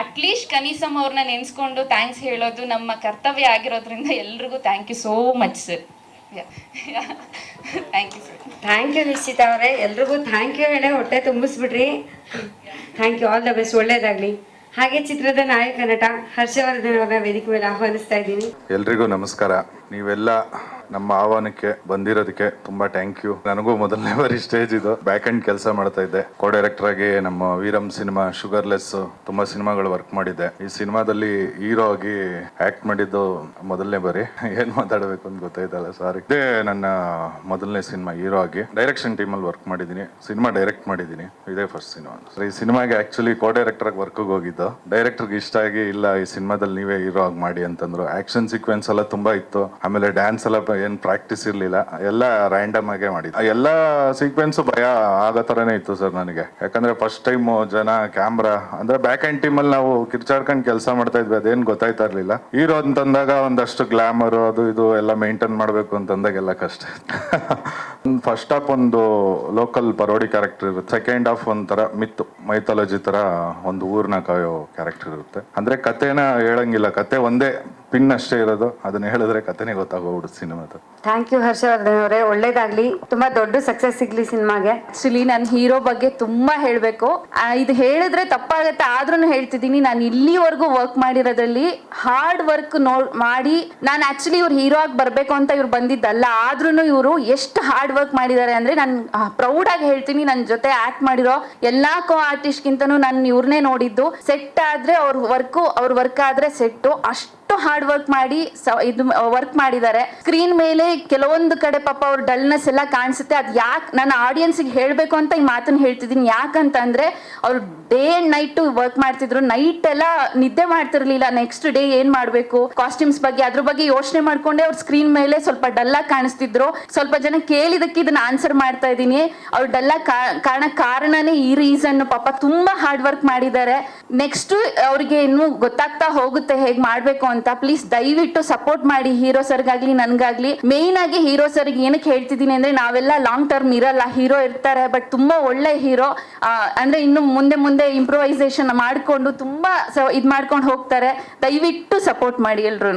Speaker 3: ಅಟ್ಲೀಸ್ಟ್ ಕನೀಸಮ್ ಅವ್ರನ್ನ ನೆನೆಸ್ಕೊಂಡು ಥ್ಯಾಂಕ್ಸ್ ಹೇಳೋದು ನಮ್ಮ ಕರ್ತವ್ಯ ಆಗಿರೋದ್ರಿಂದ ಎಲ್ರಿಗೂ thank you so much sir. Thank you sir.
Speaker 6: Thank you Nischitha ಅವರೇ, ಎಲ್ರಿಗೂ ಥ್ಯಾಂಕ್ ಯು ಹೇಳೇ ಹೊಟ್ಟೆ ತುಂಬಿಸ್ಬಿಟ್ರಿ. Thank you, all the best, ಒಳ್ಳೇದಾಗಲಿ. ಹಾಗೆ ಚಿತ್ರದ ನಾಯಕ ನಟ ಹರ್ಷವರ್ಧನ್ ಅವರ ವೇದಿಕೆ ಮೇಲೆ ಆಹ್ವಾನಿಸ್ತಾ ಇದ್ದೀನಿ.
Speaker 4: ಎಲ್ರಿಗೂ ನಮಸ್ಕಾರ. ನೀವೆಲ್ಲ ನಮ್ಮ ಆಹ್ವಾನಕ್ಕೆ ಬಂದಿರೋದಕ್ಕೆ ತುಂಬಾ ಥ್ಯಾಂಕ್ ಯು. ನನಗೂ ಮೊದಲನೇ ಬಾರಿ ಸ್ಟೇಜ್ ಇದು. ಬ್ಯಾಕ್ ಎಂಡ್ ಕೆಲಸ ಮಾಡ್ತಾ ಇದ್ದೆ, ಕೋ ಡೈರೆಕ್ಟರ್ ಆಗಿ ನಮ್ಮ ವೀರಂ ಸಿನಿಮಾ, ಶುಗರ್ಲೆಸ್ ತುಂಬಾ ಸಿನಿಮಾಗಳು ವರ್ಕ್ ಮಾಡಿದ್ದೆ. ಈ ಸಿನಿಮಾದಲ್ಲಿ ಹೀರೋ ಆಗಿ ಆಕ್ಟ್ ಮಾಡಿದ್ದು ಮೊದಲನೇ ಬಾರಿ. ಏನ್ ಮಾತಾಡಬೇಕು ಅಂತ ಗೊತ್ತಾಯ್ತಲ್ಲ, ಸಾರಿ. ಇದೇ ನನ್ನ ಮೊದಲನೇ ಸಿನಿಮಾ ಹೀರೋ ಆಗಿ. ಡೈರೆಕ್ಷನ್ ಟೀಮ್ ಅಲ್ಲಿ ವರ್ಕ್ ಮಾಡಿದ್ದೀನಿ, ಸಿನಿಮಾ ಡೈರೆಕ್ಟ್ ಮಾಡಿದ್ದೀನಿ, ಇದೇ ಫಸ್ಟ್ ಸಿನಿಮಾ. ಈ ಸಿನಿಮಾಗೆ ಆಕ್ಚುಲಿ ಕೋ ಡೈರೆಕ್ಟರ್ ಆಗಿ ವರ್ಕ್ ಹೋಗಿದ್ದು. ಡೈರೆಕ್ಟರ್ಗೆ ಇಷ್ಟ ಆಗಿ, ಇಲ್ಲ ಈ ಸಿನಿಮಾದಲ್ಲಿ ನೀವೇ ಹೀರೋ ಆಗಿ ಮಾಡಿ ಅಂತಂದ್ರು. ಆಕ್ಷನ್ ಸೀಕ್ವೆನ್ಸ್ ಎಲ್ಲ ತುಂಬಾ ಇತ್ತು, ಆಮೇಲೆ ಡ್ಯಾನ್ಸ್ ಎಲ್ಲ ಏನ್ ಪ್ರಾಕ್ಟೀಸ್ ಇರ್ಲಿಲ್ಲ, ಎಲ್ಲ ರ್ಯಾಂಡಮ್ ಆಗೇ ಮಾಡಿದ್ದು. ಎಲ್ಲ ಸೀಕ್ವೆನ್ಸ್ ಭಯ ಆಗೋ ತರನೇ ಇತ್ತು ಸರ್ ನನಗೆ. ಯಾಕಂದ್ರೆ ಫಸ್ಟ್ ಟೈಮ್ ಜನ, ಕ್ಯಾಮ್ರಾ, ಅಂದ್ರೆ ಬ್ಯಾಕ್ ಎಂಡ್ ಟೀಮ್ ಅಲ್ಲಿ ನಾವು ಕಿರ್ಚಾಡ್ಕೊಂಡು ಕೆಲಸ ಮಾಡ್ತಾ ಇದ್ವಿ, ಅದೇನ್ ಗೊತ್ತಾಯ್ತಾ ಇರ್ಲಿಲ್ಲ. ಹೀರೋ ಅಂತಂದಾಗ ಒಂದಷ್ಟು ಗ್ಲಾಮರ್ ಅದು ಇದು ಎಲ್ಲ ಮೇಂಟೈನ್ ಮಾಡ್ಬೇಕು ಅಂತಂದಾಗೆಲ್ಲ ಕಷ್ಟ ಇತ್ತು. ಫಸ್ಟ್ ಹಾಫ್ ಒಂದು ಲೋಕಲ್ ಪರೋಡಿ ಕ್ಯಾರೆಕ್ಟರ್ ಇರುತ್ತೆ, ಸೆಕೆಂಡ್ ಹಾಫ್ ಒಂಥರ ಮೈಥಾಲಜಿ ತರ ಒಂದು ಊರ್ನ ಕಾಯೋ ಕ್ಯಾರೆಕ್ಟರ್ ಇರುತ್ತೆ. ಅಂದ್ರೆ ಕಥೆನ ಹೇಳಂಗಿಲ್ಲ, ಕತೆ ಒಂದೇ ಪಿನ್ ಅಷ್ಟೇ ಇರೋದು, ಅದನ್ನ ಹೇಳಿದ್ರೆ ಕಥೆನೇ ಗೊತ್ತಾಗೋಗ್ಬಿಡುತ್ತೆ ಸಿನಿಮಾದ.
Speaker 6: ಥ್ಯಾಂಕ್ ಯು ಹರ್ಷವರ್ಧನ್ ಅವರೇ, ಒಳ್ಳೇದಾಗ್ಲಿ, ತುಂಬಾ ದೊಡ್ಡ ಸಕ್ಸಸ್ ಸಿಗ್ಲಿ ಸಿನಿಮಾಗೆ.
Speaker 3: ಆಕ್ಚುಲಿ ನಾನು ಹೀರೋ ಬಗ್ಗೆ ತುಂಬಾ ಹೇಳಬೇಕು. ಇದು ಹೇಳಿದ್ರೆ ತಪ್ಪಾಗತ್ತೆ, ಆದ್ರೂ ಹೇಳ್ತಿದ್ದೀನಿ. ನಾನು ಇಲ್ಲಿವರೆಗೂ ವರ್ಕ್ ಮಾಡಿರೋದ್ರಲ್ಲಿ ಹಾರ್ಡ್ ವರ್ಕ್ ಮಾಡಿ, ನಾನು ಆಕ್ಚುಲಿ ಇವ್ರು ಹೀರೋ ಆಗಿ ಬರಬೇಕು ಅಂತ ಇವ್ರು ಬಂದಿದ್ದಲ್ಲ, ಆದ್ರೂ ಇವರು ಎಷ್ಟು ಹಾರ್ಡ್ ವರ್ಕ್ ಮಾಡಿದ್ದಾರೆ ಅಂದ್ರೆ ನಾನು ಪ್ರೌಡ್ ಆಗಿ ಹೇಳ್ತೀನಿ. ನನ್ನ ಜೊತೆ ಆಕ್ಟ್ ಮಾಡಿರೋ ಎಲ್ಲಾ ಕೋ ಆರ್ಟಿಸ್ಟ್ಗಿಂತನೂ ನಾನು ಇವ್ರನ್ನೇ ನೋಡಿದ್ದು. ಸೆಟ್ ಆದ್ರೆ ಅವ್ರ ವರ್ಕ್ ಆದ್ರೆ ಸೆಟ್ಟು, ಅಷ್ಟು ಹಾರ್ಡ್ ವರ್ಕ್ ಮಾಡಿ ಇದು ವರ್ಕ್ ಮಾಡಿದ್ದಾರೆ. ಸ್ಕ್ರೀನ್ ಮೇಲೆ ಕೆಲವೊಂದು ಕಡೆ ಪಾಪ ಅವ್ರ ಡಲ್ನೆಸ್ ಎಲ್ಲ ಕಾಣಿಸುತ್ತೆ. ಅದು ಯಾಕೆ ನನ್ನ ಆಡಿಯನ್ಸ್ಗೆ ಹೇಳಬೇಕು ಅಂತ ಈ ಮಾತನ್ನ ಹೇಳ್ತಿದ್ದೀನಿ. ಯಾಕಂತಂದ್ರೆ ಅವ್ರು ಡೇ ಅಂಡ್ ನೈಟ್ ವರ್ಕ್ ಮಾಡ್ತಿದ್ರು, ನೈಟ್ ಎಲ್ಲ ನಿದ್ದೆ ಮಾಡ್ತಿರ್ಲಿಲ್ಲ. ನೆಕ್ಸ್ಟ್ ಡೇ ಏನ್ ಮಾಡ್ಬೇಕು, ಕಾಸ್ಟ್ಯೂಮ್ಸ್ ಬಗ್ಗೆ, ಅದ್ರ ಬಗ್ಗೆ ಯೋಚನೆ ಮಾಡ್ಕೊಂಡೆ ಅವ್ರ ಸ್ಕ್ರೀನ್ ಮೇಲೆ ಸ್ವಲ್ಪ ಡಲ್ ಆಗಿ ಕಾಣಿಸ್ತಿದ್ರು. ಸ್ವಲ್ಪ ಜನ ಕೇಳಿದಕ್ಕೆ ಇದನ್ನ ಆನ್ಸರ್ ಮಾಡ್ತಾ ಇದ್ದೀನಿ. ಅವ್ರು ಡಲ್ ಆಗಿ ಕಾರಣನೇ ಈ ರೀಸನ್. ಪಾಪ ತುಂಬಾ ಹಾರ್ಡ್ ವರ್ಕ್ ಮಾಡಿದ್ದಾರೆ. ನೆಕ್ಸ್ಟ್ ಅವ್ರಿಗೆ ಇನ್ನೂ ಗೊತ್ತಾಗ್ತಾ ಹೋಗುತ್ತೆ ಹೇಗ್ ಮಾಡ್ಬೇಕು ಅಂತ. ಪ್ಲೀಸ್ ದಯವಿಟ್ಟು ಸಪೋರ್ಟ್ ಮಾಡಿ ಹೀರೋ ಸರ್ಗಾಗ್ಲಿ ನನ್ಗಾಗ್ಲಿ. ಮೇನ್ ಆಗಿ ಹೀರೋ ಸರ್ಗೆ ಏನಕ್ಕೆ ಹೇಳ್ತಿದ್ದೀನಿ ಅಂದ್ರೆ, ನಾವೆಲ್ಲ ಲಾಂಗ್ ಟರ್ಮ್ ಇರಲ್ಲ, ಹೀರೋ ಇರ್ತಾರೆ, ಬಟ್ ತುಂಬಾ ಒಳ್ಳೆ ಹೀರೋ. ಅಂದ್ರೆ ಇನ್ನು ಮುಂದೆ ಇಂಪ್ರೂವೈಸೇಷನ್ ಮಾಡ್ಕೊಂಡು ತುಂಬಾ ಇದ್ ಮಾಡ್ಕೊಂಡು ಹೋಗ್ತಾರೆ. ದಯವಿಟ್ಟು ಸಪೋರ್ಟ್ ಮಾಡಿ ಎಲ್ರು.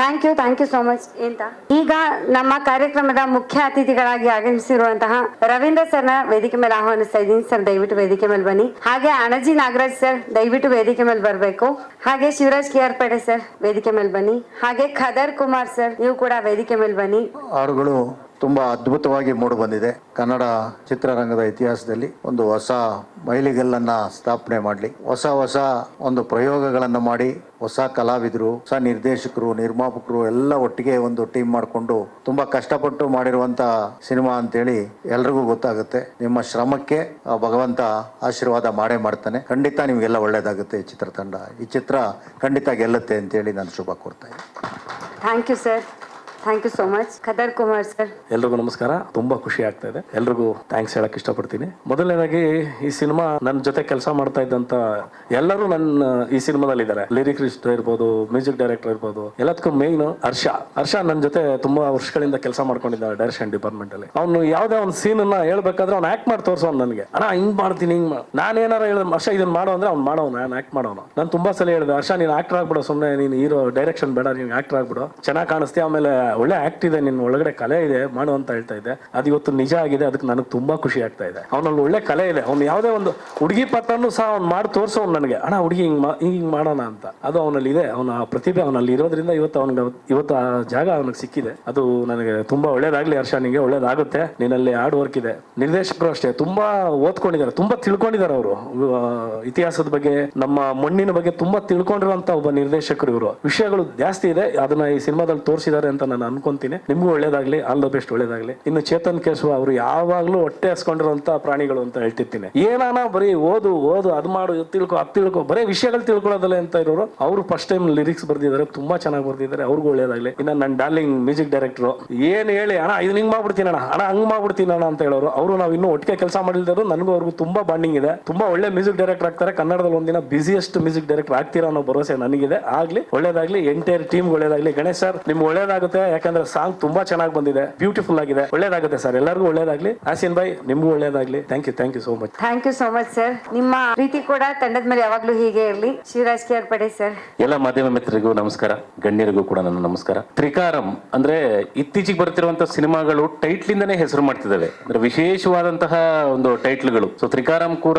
Speaker 6: Thank you so much. ಅಂತ ಈಗ ನಮ್ಮ ಕಾರ್ಯಕ್ರಮದ ಮುಖ್ಯ ಅತಿಥಿಗಳಾಗಿ ಆಗಮಿಸಿರುವಂತಹ ರವೀಂದ್ರ ಸರ್ನ ವೇದಿಕೆ ಮೇಲೆ ಆಹ್ವಾನಿಸ್ತಾ ಇದ್ದೀನಿ. ಸರ್ ದಯವಿಟ್ಟು ವೇದಿಕೆ ಮೇಲೆ ಬನ್ನಿ. ಹಾಗೆ ಅಣಜಿ ನಾಗರಾಜ್ ಸರ್ ದಯವಿಟ್ಟು ವೇದಿಕೆ ಮೇಲೆ ಬರಬೇಕು. ಹಾಗೆ ಶಿವರಾಜ್ KR ಸರ್ ವೇದಿಕೆ ಮೇಲೆ ಬನ್ನಿ. ಹಾಗೆ ಖದರ್ ಕುಮಾರ್ ಸರ್ ನೀವು ಕೂಡ ವೇದಿಕೆ ಮೇಲೆ ಬನ್ನಿ.
Speaker 7: ಹಾಡುಗಳು ತುಂಬ ಅದ್ಭುತವಾಗಿ ಮೂಡಿ ಬಂದಿದೆ. ಕನ್ನಡ ಚಿತ್ರರಂಗದ ಇತಿಹಾಸದಲ್ಲಿ ಒಂದು ಹೊಸ ಮೈಲಿಗಲ್ಲನ್ನು ಸ್ಥಾಪನೆ ಮಾಡಲಿ, ಹೊಸ ಒಂದು ಪ್ರಯೋಗಗಳನ್ನು ಮಾಡಿ, ಹೊಸ ಕಲಾವಿದರು, ಹೊಸ ನಿರ್ದೇಶಕರು, ನಿರ್ಮಾಪಕರು ಎಲ್ಲ ಒಟ್ಟಿಗೆ ಒಂದು ಟೀಮ್ ಮಾಡಿಕೊಂಡು ತುಂಬ ಕಷ್ಟಪಟ್ಟು ಮಾಡಿರುವಂಥ ಸಿನಿಮಾ ಅಂತೇಳಿ ಎಲ್ರಿಗೂ ಗೊತ್ತಾಗುತ್ತೆ. ನಿಮ್ಮ ಶ್ರಮಕ್ಕೆ ಭಗವಂತ ಆಶೀರ್ವಾದ ಮಾಡೇ ಮಾಡ್ತಾನೆ. ಖಂಡಿತ ನಿಮಗೆಲ್ಲ ಒಳ್ಳೇದಾಗುತ್ತೆ. ಈ ಚಿತ್ರತಂಡ, ಈ ಚಿತ್ರ ಖಂಡಿತ ಗೆಲ್ಲುತ್ತೆ ಅಂತೇಳಿ ನಾನು ಶುಭ ಕೋರ್ತಾ ಇದ್ದೀನಿ.
Speaker 6: Thank you sir. Thank you so much. Khadar Kumar sir.
Speaker 12: ಎಲ್ರಿಗೂ ನಮಸ್ಕಾರ. ತುಂಬಾ ಖುಷಿ ಆಗ್ತಾ ಇದೆ. ಎಲ್ರಿಗೂ ಥ್ಯಾಂಕ್ಸ್ ಹೇಳಕ್ ಇಷ್ಟಪಡ್ತೀನಿ. ಮೊದಲನೇದಾಗಿ ಈ ಸಿನಿಮಾ ನನ್ನ ಜೊತೆ ಕೆಲಸ ಮಾಡ್ತಾ ಇದ್ದಂತ ಎಲ್ಲರೂ ನನ್ನ ಈ ಸಿನಿಮಾದಲ್ಲಿ ಇದ್ದಾರೆ. ಲಿರಿಕ್ರಿಸ್ಟ್ ಇರ್ಬೋದು, ಮ್ಯೂಸಿಕ್ ಡೈರೆಕ್ಟರ್ ಇರ್ಬೋದು, ಎಲ್ಲದಕ್ಕೂ ಮೇನ್ ಹರ್ಷ ನನ್ನ ಜೊತೆ ತುಂಬಾ ವರ್ಷಗಳಿಂದ ಕೆಲಸ ಮಾಡ್ಕೊಂಡಿದ್ದ ಡೈರೆಕ್ಷನ್ ಡಿಪಾರ್ಟ್ಮೆಂಟ್ ಅಲ್ಲಿ. ಅವನು ಯಾವ್ದೇ ಒಂದು ಸೀನ್ ಅನ್ನ ಹೇಳ್ಬೇಕಾದ್ರೆ ಅವ್ನು ಆಕ್ಟ್ ಮಾಡಿ ತೋರ್ಸೋನು ನನಗೆ. ಅಣ್ಣ ಹಿಂಗ್ ಮಾಡ್ತೀನಿ, ಹಿಂಗ್ ನಾನು ಏನಾರ ಹೇಳಿದ್ರೆ ಹರ್ಷ ಇದನ್ನ ಮಾಡೋ ಅಂದ್ರೆ ಅವ್ನು ಮಾಡೋನು, ನಾನು ಆಕ್ಟ್ ಮಾಡೋನು. ನಾನು ತುಂಬಾ ಸಲ ಹೇಳಿದೆ, ಹರ್ಷ ನೀನು ಆಕ್ಟರ್ ಆಗ್ಬಿಡೋ, ಸುಮ್ಮನೆ ನೀನು ಹೀರೋ ಡೈರೆಕ್ಷನ್ ಬೇಡ, ನೀನು ಆಕ್ಟರ್ ಆಗ್ಬಿಡೋ, ಚೆನ್ನಾಗಿ ಕಾಣಿಸ್ತೀಯ, ಆಮೇಲೆ ಒಳ್ಳೆ ಆಕ್ಟ್ ಇದೆ, ನಿನ್ನ ಒಳಗಡೆ ಕಲೆ ಇದೆ, ಮಾಡು ಅಂತ ಹೇಳ್ತಾ ಇದ್ದೆ. ಅದು ಇವತ್ತು ನಿಜ ಆಗಿದೆ. ಅದಕ್ಕೆ ನನಗೆ ತುಂಬಾ ಖುಷಿ ಆಗ್ತಾ ಇದೆ. ಅವನಲ್ಲಿ ಒಳ್ಳೆ ಕಲೆ ಇದೆ. ಅವ್ನು ಯಾವುದೇ ಒಂದು ಹುಡುಗಿ ಪಾತ್ರನೂ ಸಹ ಅವ್ನು ಮಾಡಿ ತೋರ್ಸೋನು ನನಗೆ. ಅಣ್ಣ ಹುಡುಗಿ ಹಿಂಗ್ ಮಾಡೋಣ ಅಂತ. ಅದು ಅವನಲ್ಲಿ ಇದೆ. ಅವನ ಪ್ರತಿಭೆ ಅವನಲ್ಲಿ ಇರೋದ್ರಿಂದ ಇವತ್ತು ಆ ಜಾಗ ಅವನಿಗೆ ಸಿಕ್ಕಿದೆ. ಅದು ನನಗೆ ತುಂಬಾ ಒಳ್ಳೇದಾಗ್ಲಿ ಹರ್ಷ, ನಿಂಗೆ ಒಳ್ಳೇದಾಗುತ್ತೆ. ನಿನ್ನಲ್ಲಿ ಹಾರ್ಡ್ ವರ್ಕ್ ಇದೆ. ನಿರ್ದೇಶಕರು ಅಷ್ಟೇ ತುಂಬಾ ಓದ್ಕೊಂಡಿದ್ದಾರೆ, ತುಂಬಾ ತಿಳ್ಕೊಂಡಿದ್ದಾರೆ. ಅವರು ಇತಿಹಾಸದ ಬಗ್ಗೆ, ನಮ್ಮ ಮಣ್ಣಿನ ಬಗ್ಗೆ ತುಂಬಾ ತಿಳ್ಕೊಂಡಿರುವಂತ ಒಬ್ಬ ನಿರ್ದೇಶಕರು ಇವರು. ವಿಷಯಗಳು ಜಾಸ್ತಿ ಇದೆ, ಅದನ್ನ ಈ ಸಿನಿಮಾದಲ್ಲಿ ತೋರಿಸಿದ್ದಾರೆ ಅಂತ ನಾನು ಅನ್ಕೊಂತೀನಿ. ನಿಮ್ಗೂ ಒಳ್ಳೇದಾಗ್ಲಿ, ಆಲ್ ದ ಬೆಸ್ಟ್, ಒಳ್ಳೇದಾಗ್ಲಿ. ಇನ್ನು ಚೇತನ್ ಕೇಶವ ಅವರು ಯಾವಾಗ್ಲೂ ಹೊಟ್ಟೆ ಹಸ್ಕೊಂಡಿರುವಂತ ಪ್ರಾಣಿಗಳು ಅಂತ ಹೇಳ್ತಿರ್ತೀನಿ. ಏನಾನ ಬರೀ ಓದು ಅದು ಮಾಡು, ತಿಳ್ಕೊ ಬರೀ ವಿಷಯಗಳು ತಿಳ್ಕೊಳ್ಳೋದಲ್ಲ ಅಂತ ಇರೋರು. ಅವರು ಫಸ್ಟ್ ಟೈಮ್ ಲಿರಿಕ್ಸ್ ಬರ್ದಿದ್ದಾರೆ, ತುಂಬಾ ಚೆನ್ನಾಗಿ ಬರ್ದಿದ್ದಾರೆ. ಅವ್ರಿಗೂ ಒಳ್ಳೇದಾಗ್ಲಿ. ಇನ್ನ ನನ್ನ ಡಾರ್ಲಿಂಗ್ ಮ್ಯೂಸಿಕ್ ಡೈರೆಕ್ಟರ್ ಏನ್ ಹೇಳಿ, ಅಣ್ಣ ಇದು ಹಿಂಗ್ ಮಾಡ್ಬಿಡ್ತೀನಿ ಅಣ್ಣ ಹಂಗ್ ಮಾಡ್ಬಿಡ್ತೀನಿ ಅಣ್ಣ ಅಂತ ಹೇಳೋರು. ಅವರು ನಾವು ಇನ್ನೂ ಒಟ್ಟಿಗೆ ಕೆಲಸ ಮಾಡಿದ್ರು. ನನಗೂ ಅವ್ರಿಗೂ ತುಂಬಾ ಬಾಂಡಿಂಗ್ ಇದೆ. ತುಂಬಾ ಒಳ್ಳೆ ಮ್ಯೂಸಿಕ್ ಡೈರೆಕ್ಟರ್ ಆಗ್ತಾರೆ. ಕನ್ನಡದಲ್ಲಿ ಒಂದಿನ ಬಿಸಿಯೆಸ್ಟ್ ಮ್ಯೂಸಿಕ್ ಡೈರೆಕ್ಟರ್ ಆಗ್ತೀರಾ ಅನ್ನೋ ಭರವಸೆ ನನಗಿದೆ. ಆಗ್ಲಿ, ಒಳ್ಳೇದಾಗ್ಲಿ. ಎಂಟೈರ್ ಟೀಮ್ ಒಳ್ಳೇದಾಗ್ಲಿ. ಗಣೇಶ್ ಸರ್ ನಿಮ್ಗೆ ಒಳ್ಳೇದಾಗುತ್ತೆ. ಯಾಕಂದ್ರೆ ಸಾಂಗ್ ತುಂಬಾ ಚೆನ್ನಾಗಿ ಬಂದಿದೆ, ಬ್ಯೂಟಿಫುಲ್ ಆಗಿದೆ. ಒಳ್ಳೇದಾಗುತ್ತೆ ಸರ್, ಎಲ್ಲರಿಗೂ ಒಳ್ಳೇದಾಗ್ಲಿ. ಆಸಿನ್ ಭಾಯ್ ನಿಮ್ಗೂ ಒಳ್ಳೇದಾಗ್ಲಿ. Thank you so much.
Speaker 6: Thank you so much sir. ನಿಮ್ಮ ಪ್ರೀತಿ ಕೂಡ ತಂಡದ ಮೇಲೆ ಯಾವಾಗ್ಲೂ ಹೀಗೆ ಇರಲಿ. ಶಿವರಾಜ್ ಕೆ ಆರ್ ಪಡೆ ಸರ್.
Speaker 12: ಎಲ್ಲ ಮಾಧ್ಯಮ ಮಿತ್ರರಿಗೂ ನಮಸ್ಕಾರ, ಗಣ್ಯರಿಗೂ ಕೂಡ ನನ್ನ ನಮಸ್ಕಾರ. ತ್ರಿಕಾರಂ ಅಂದ್ರೆ ಇತ್ತೀಚೆಗೆ ಬರ್ತಿರುವಂತಹ ಸಿನಿಮಾಗಳು ಟೈಟ್ಲ್ ಇಂದನೇ ಹೆಸರು ಮಾಡ್ತಿದ್ದಾವೆ, ಅಂದ್ರೆ ವಿಶೇಷವಾದಂತಹ ಒಂದು ಟೈಟ್ಲ್ಗಳು. ಸೊ ತ್ರಿಕಾರಂ ಕೂಡ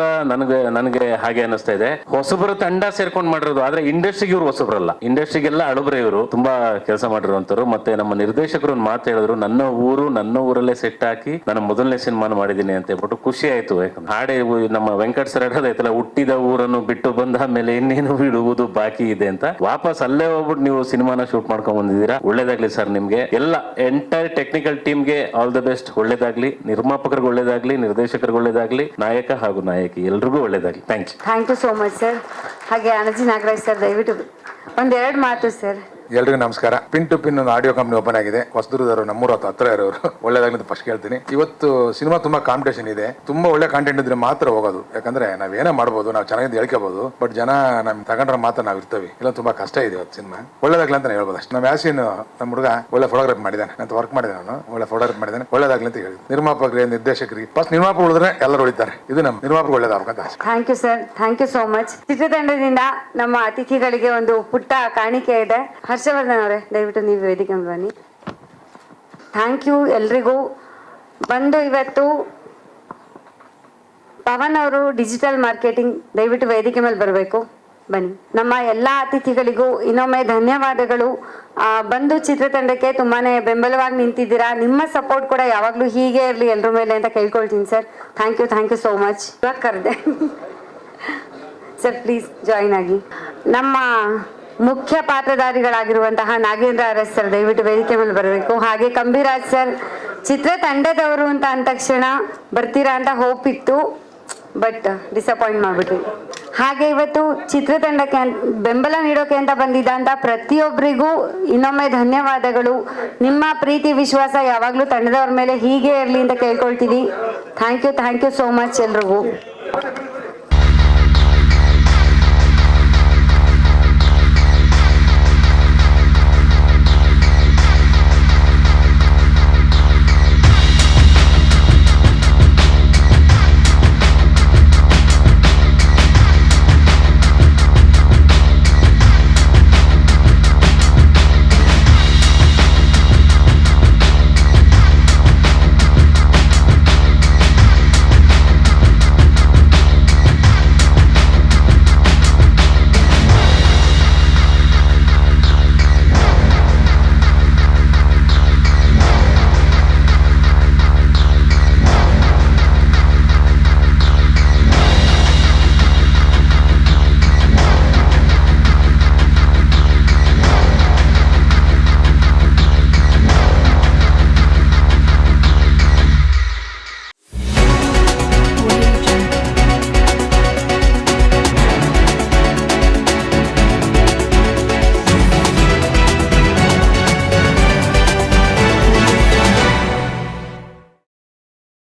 Speaker 12: ನನಗೆ ಹಾಗೆ ಅನಿಸ್ತಾ ಇದೆ. ಹೊಸಬರು ತಂಡ ಸೇರ್ಕೊಂಡು ಮಾಡಿರೋದು, ಆದ್ರೆ ಇಂಡಸ್ಟ್ರಿಗೆ ಇವರು ಹೊಸಬರಲ್ಲ, ಇಂಡಸ್ಟ್ರಿಗೆಲ್ಲ ಅಳುಬ್ರೆ. ಇವರು ತುಂಬಾ ಕೆಲಸ ಮಾಡಿರುವಂತರು. ಮತ್ತೆ ನಮ್ಮ ನಿರ್ದೇಶಕರು ಒಂದು ಮಾತು ಹೇಳಿದ್ರು, ನನ್ನ ಊರಲ್ಲೇ ಸೆಟ್ ಹಾಕಿ ನಾನು ಮೊದಲನೇ ಸಿನಿಮಾನ ಮಾಡಿದೀನಿ ಅಂತ ಹೇಳ್ಬಿಟ್ಟು ಖುಷಿ ಆಯ್ತು. ಯಾಕಂದ್ರೆ ಹಾಡೆ ನಮ್ಮ ವೆಂಕಟ್ ಸರ್ ಹೇಳೋದೈತಲ್ಲ, ಹುಟ್ಟಿದ ಊರನ್ನು ಬಿಟ್ಟು ಬಂದ ಮೇಲೆ ಇನ್ನೇನು ಬಿಡುವುದು ಬಾಕಿ ಇದೆ ಅಂತ. ವಾಪಸ್ ಅಲ್ಲೇ ಹೋಗ್ಬಿಟ್ಟು ನೀವು ಸಿನಿಮಾನ ಶೂಟ್ ಮಾಡ್ಕೊಂಡ್ ಬಂದಿದ್ದೀರಾ. ಒಳ್ಳೇದಾಗ್ಲಿ ಸರ್ ನಿಮ್ಗೆ, ಎಲ್ಲ ಎಂಟೈರ್ ಟೆಕ್ನಿಕಲ್ ಟೀಮ್ಗೆ ಆಲ್ ದ ಬೆಸ್ಟ್. ಒಳ್ಳೇದಾಗ್ಲಿ, ನಿರ್ಮಾಪಕರಿಗೆ ಒಳ್ಳೇದಾಗ್ಲಿ, ನಿರ್ದೇಶಕರಿಗೆ ಒಳ್ಳೇದಾಗ್ಲಿ, ನಾಯಕ ಹಾಗೂ ನಾಯಕಿ ಎಲ್ರಿಗೂ ಒಳ್ಳೇದಾಗ್ಲಿ. Thank you
Speaker 6: so much sir. ಹಾಗೆ ಅನಜಿ ನಾಗರಾಜ್ ಸರ್, ದಯವಿಟ್ಟು ಒಂದೆರಡು ಮಾತು ಸರ್.
Speaker 13: ಎಲ್ರಿಗೂ ನಮಸ್ಕಾರ. ಪಿನ್ ಟು ಪಿನ್ ಒಂದು ಆಡಿಯೋ ಕಂಪ್ನಿ ಓಪನ್ ಆಗಿದೆ ಹೊಸದುರ್ಗದವರು, ನಮ್ಮೂರ ಹತ್ರ ಇರೋರು. ಒಳ್ಳೇದಾಗ್ಲಿ ಅಂತ ಫಸ್ಟ್ ಕೇಳ್ತೀನಿ. ಇವತ್ತು ಸಿನಿಮಾ ತುಂಬಾ ಕಾಂಪಿಟೇಷನ್ ಇದೆ, ತುಂಬಾ ಒಳ್ಳೆ ಕಾಂಟೆಂಟ್ ಇದ್ರೆ ಮಾತ್ರ ಹೋಗೋದು. ಯಾಕಂದ್ರೆ ನಾವೇನೇ ಮಾಡ್ಬೋದು, ನಾವು ಚೆನ್ನಾಗಿ ಹೇಳ್ಕೋಬಹುದು, ಬಟ್ ಜನ ನಮ್ ತಗೊಂಡ್ರೆ ಮಾತ್ರ ನಾವು ಇರ್ತೀವಿ. ಇಲ್ಲ ತುಂಬಾ ಕಷ್ಟ ಇದೆ ಇವತ್ತು ಸಿನಿಮಾ. ಒಳ್ಳೇದಾಗ್ಲಿ ಅಂತ ಹೇಳ್ಬೋದು ಅಷ್ಟೇ. ನಮ್ಮ ಯಾಸಿನ್ ನಮ್ಮ ಹುಡುಗ ಒಳ್ಳೆ ಫೋಟೋಗ್ರಾಫ್ ಮಾಡಿದ್ದಾನೆ ಅಂತ ವರ್ಕ್ ಮಾಡಿದ್ದಾನೆ, ನಾನು ಒಳ್ಳೆ ಫೋಟೋಗ್ರಾಫ್ ಮಾಡಿದ್ದಾನೆ. ಒಳ್ಳೇದಾಗ್ಲಿ ಅಂತ ಹೇಳಿದ್ವಿ ನಿರ್ಮಾಪಕರಿಗೆ, ನಿರ್ದೇಶಕರಿಗೆ. ಫಸ್ಟ್ ನಿರ್ಮಾಪಕ ಉಳಿದ್ರೆ ಎಲ್ಲರೂ ಉಳಿತಾರೆ. ಇದು ನಮ್ಮ ನಿರ್ಮಾಪಕ ಒಳ್ಳೇದಾಗಬೇಕಂತ ಆಸೆ.
Speaker 6: Thank you sir, thank you so much. ಚಿತ್ರತಂಡದಿಂದ ನಮ್ಮ ಅತಿಥಿಗಳಿಗೆ ಒಂದು ಪುಟ್ಟ ಕಾಣಿಕೆ ಇದೆ. ಹರ್ಷವರ್ಧನ್ ಅವರೇ, ದಯವಿಟ್ಟು ನೀವು ವೇದಿಕೆ ಬನ್ನಿ. ಥ್ಯಾಂಕ್ ಯು ಎಲ್ರಿಗೂ. ಬಂದು ಇವತ್ತು ಪವನ್ ಅವರು ಡಿಜಿಟಲ್ ಮಾರ್ಕೆಟಿಂಗ್, ದಯವಿಟ್ಟು ವೇದಿಕೆ ಮೇಲೆ ಬರಬೇಕು, ಬನ್ನಿ. ನಮ್ಮ ಎಲ್ಲ ಅತಿಥಿಗಳಿಗೂ ಇನ್ನೊಮ್ಮೆ ಧನ್ಯವಾದಗಳು. ಬಂದು ಚಿತ್ರತಂಡಕ್ಕೆ ತುಂಬಾನೇ ಬೆಂಬಲವಾಗಿ ನಿಂತಿದ್ದೀರಾ. ನಿಮ್ಮ ಸಪೋರ್ಟ್ ಕೂಡ ಯಾವಾಗಲೂ ಹೀಗೆ ಇರಲಿ ಎಲ್ಲರ ಮೇಲೆ ಅಂತ ಕೇಳ್ಕೊಳ್ತೀನಿ sir. Thank you so much. ಇವಾಗ ಕರೆದೆ ಸರ್, ಪ್ಲೀಸ್ ಜಾಯಿನ್ ಆಗಿ. ನಮ್ಮ ಮುಖ್ಯ ಪಾತ್ರಧಾರಿಗಳಾಗಿರುವಂತಹ ನಾಗೇಂದ್ರ ಅರಸ್ ಸರ್, ದಯವಿಟ್ಟು ವೇದಿಕೆ ಮೇಲೆ ಬರಬೇಕು. ಹಾಗೆ ಕಂಬಿರಾಜ್ ಸರ್, ಚಿತ್ರತಂಡದವರು ಅಂತ ಅಂದ ತಕ್ಷಣ ಬರ್ತೀರಾ ಅಂತ ಹೋಪ್ ಇತ್ತು, ಬಟ್ ಡಿಸಪಾಯಿಂಟ್ ಮಾಡ್ಬಿಟ್ರಿ. ಹಾಗೆ ಇವತ್ತು ಚಿತ್ರತಂಡಕ್ಕೆ ಬೆಂಬಲ ನೀಡೋಕೆ ಅಂತ ಬಂದಿದ್ದಂಥ ಪ್ರತಿಯೊಬ್ಬರಿಗೂ ಇನ್ನೊಮ್ಮೆ ಧನ್ಯವಾದಗಳು. ನಿಮ್ಮ ಪ್ರೀತಿ ವಿಶ್ವಾಸ ಯಾವಾಗಲೂ ತಂಡದವ್ರ ಮೇಲೆ ಹೀಗೆ ಇರಲಿ ಅಂತ ಕೇಳ್ಕೊಳ್ತೀವಿ. ಥ್ಯಾಂಕ್ ಯು ಸೋ ಮಚ್ ಎಲ್ರಿಗೂ.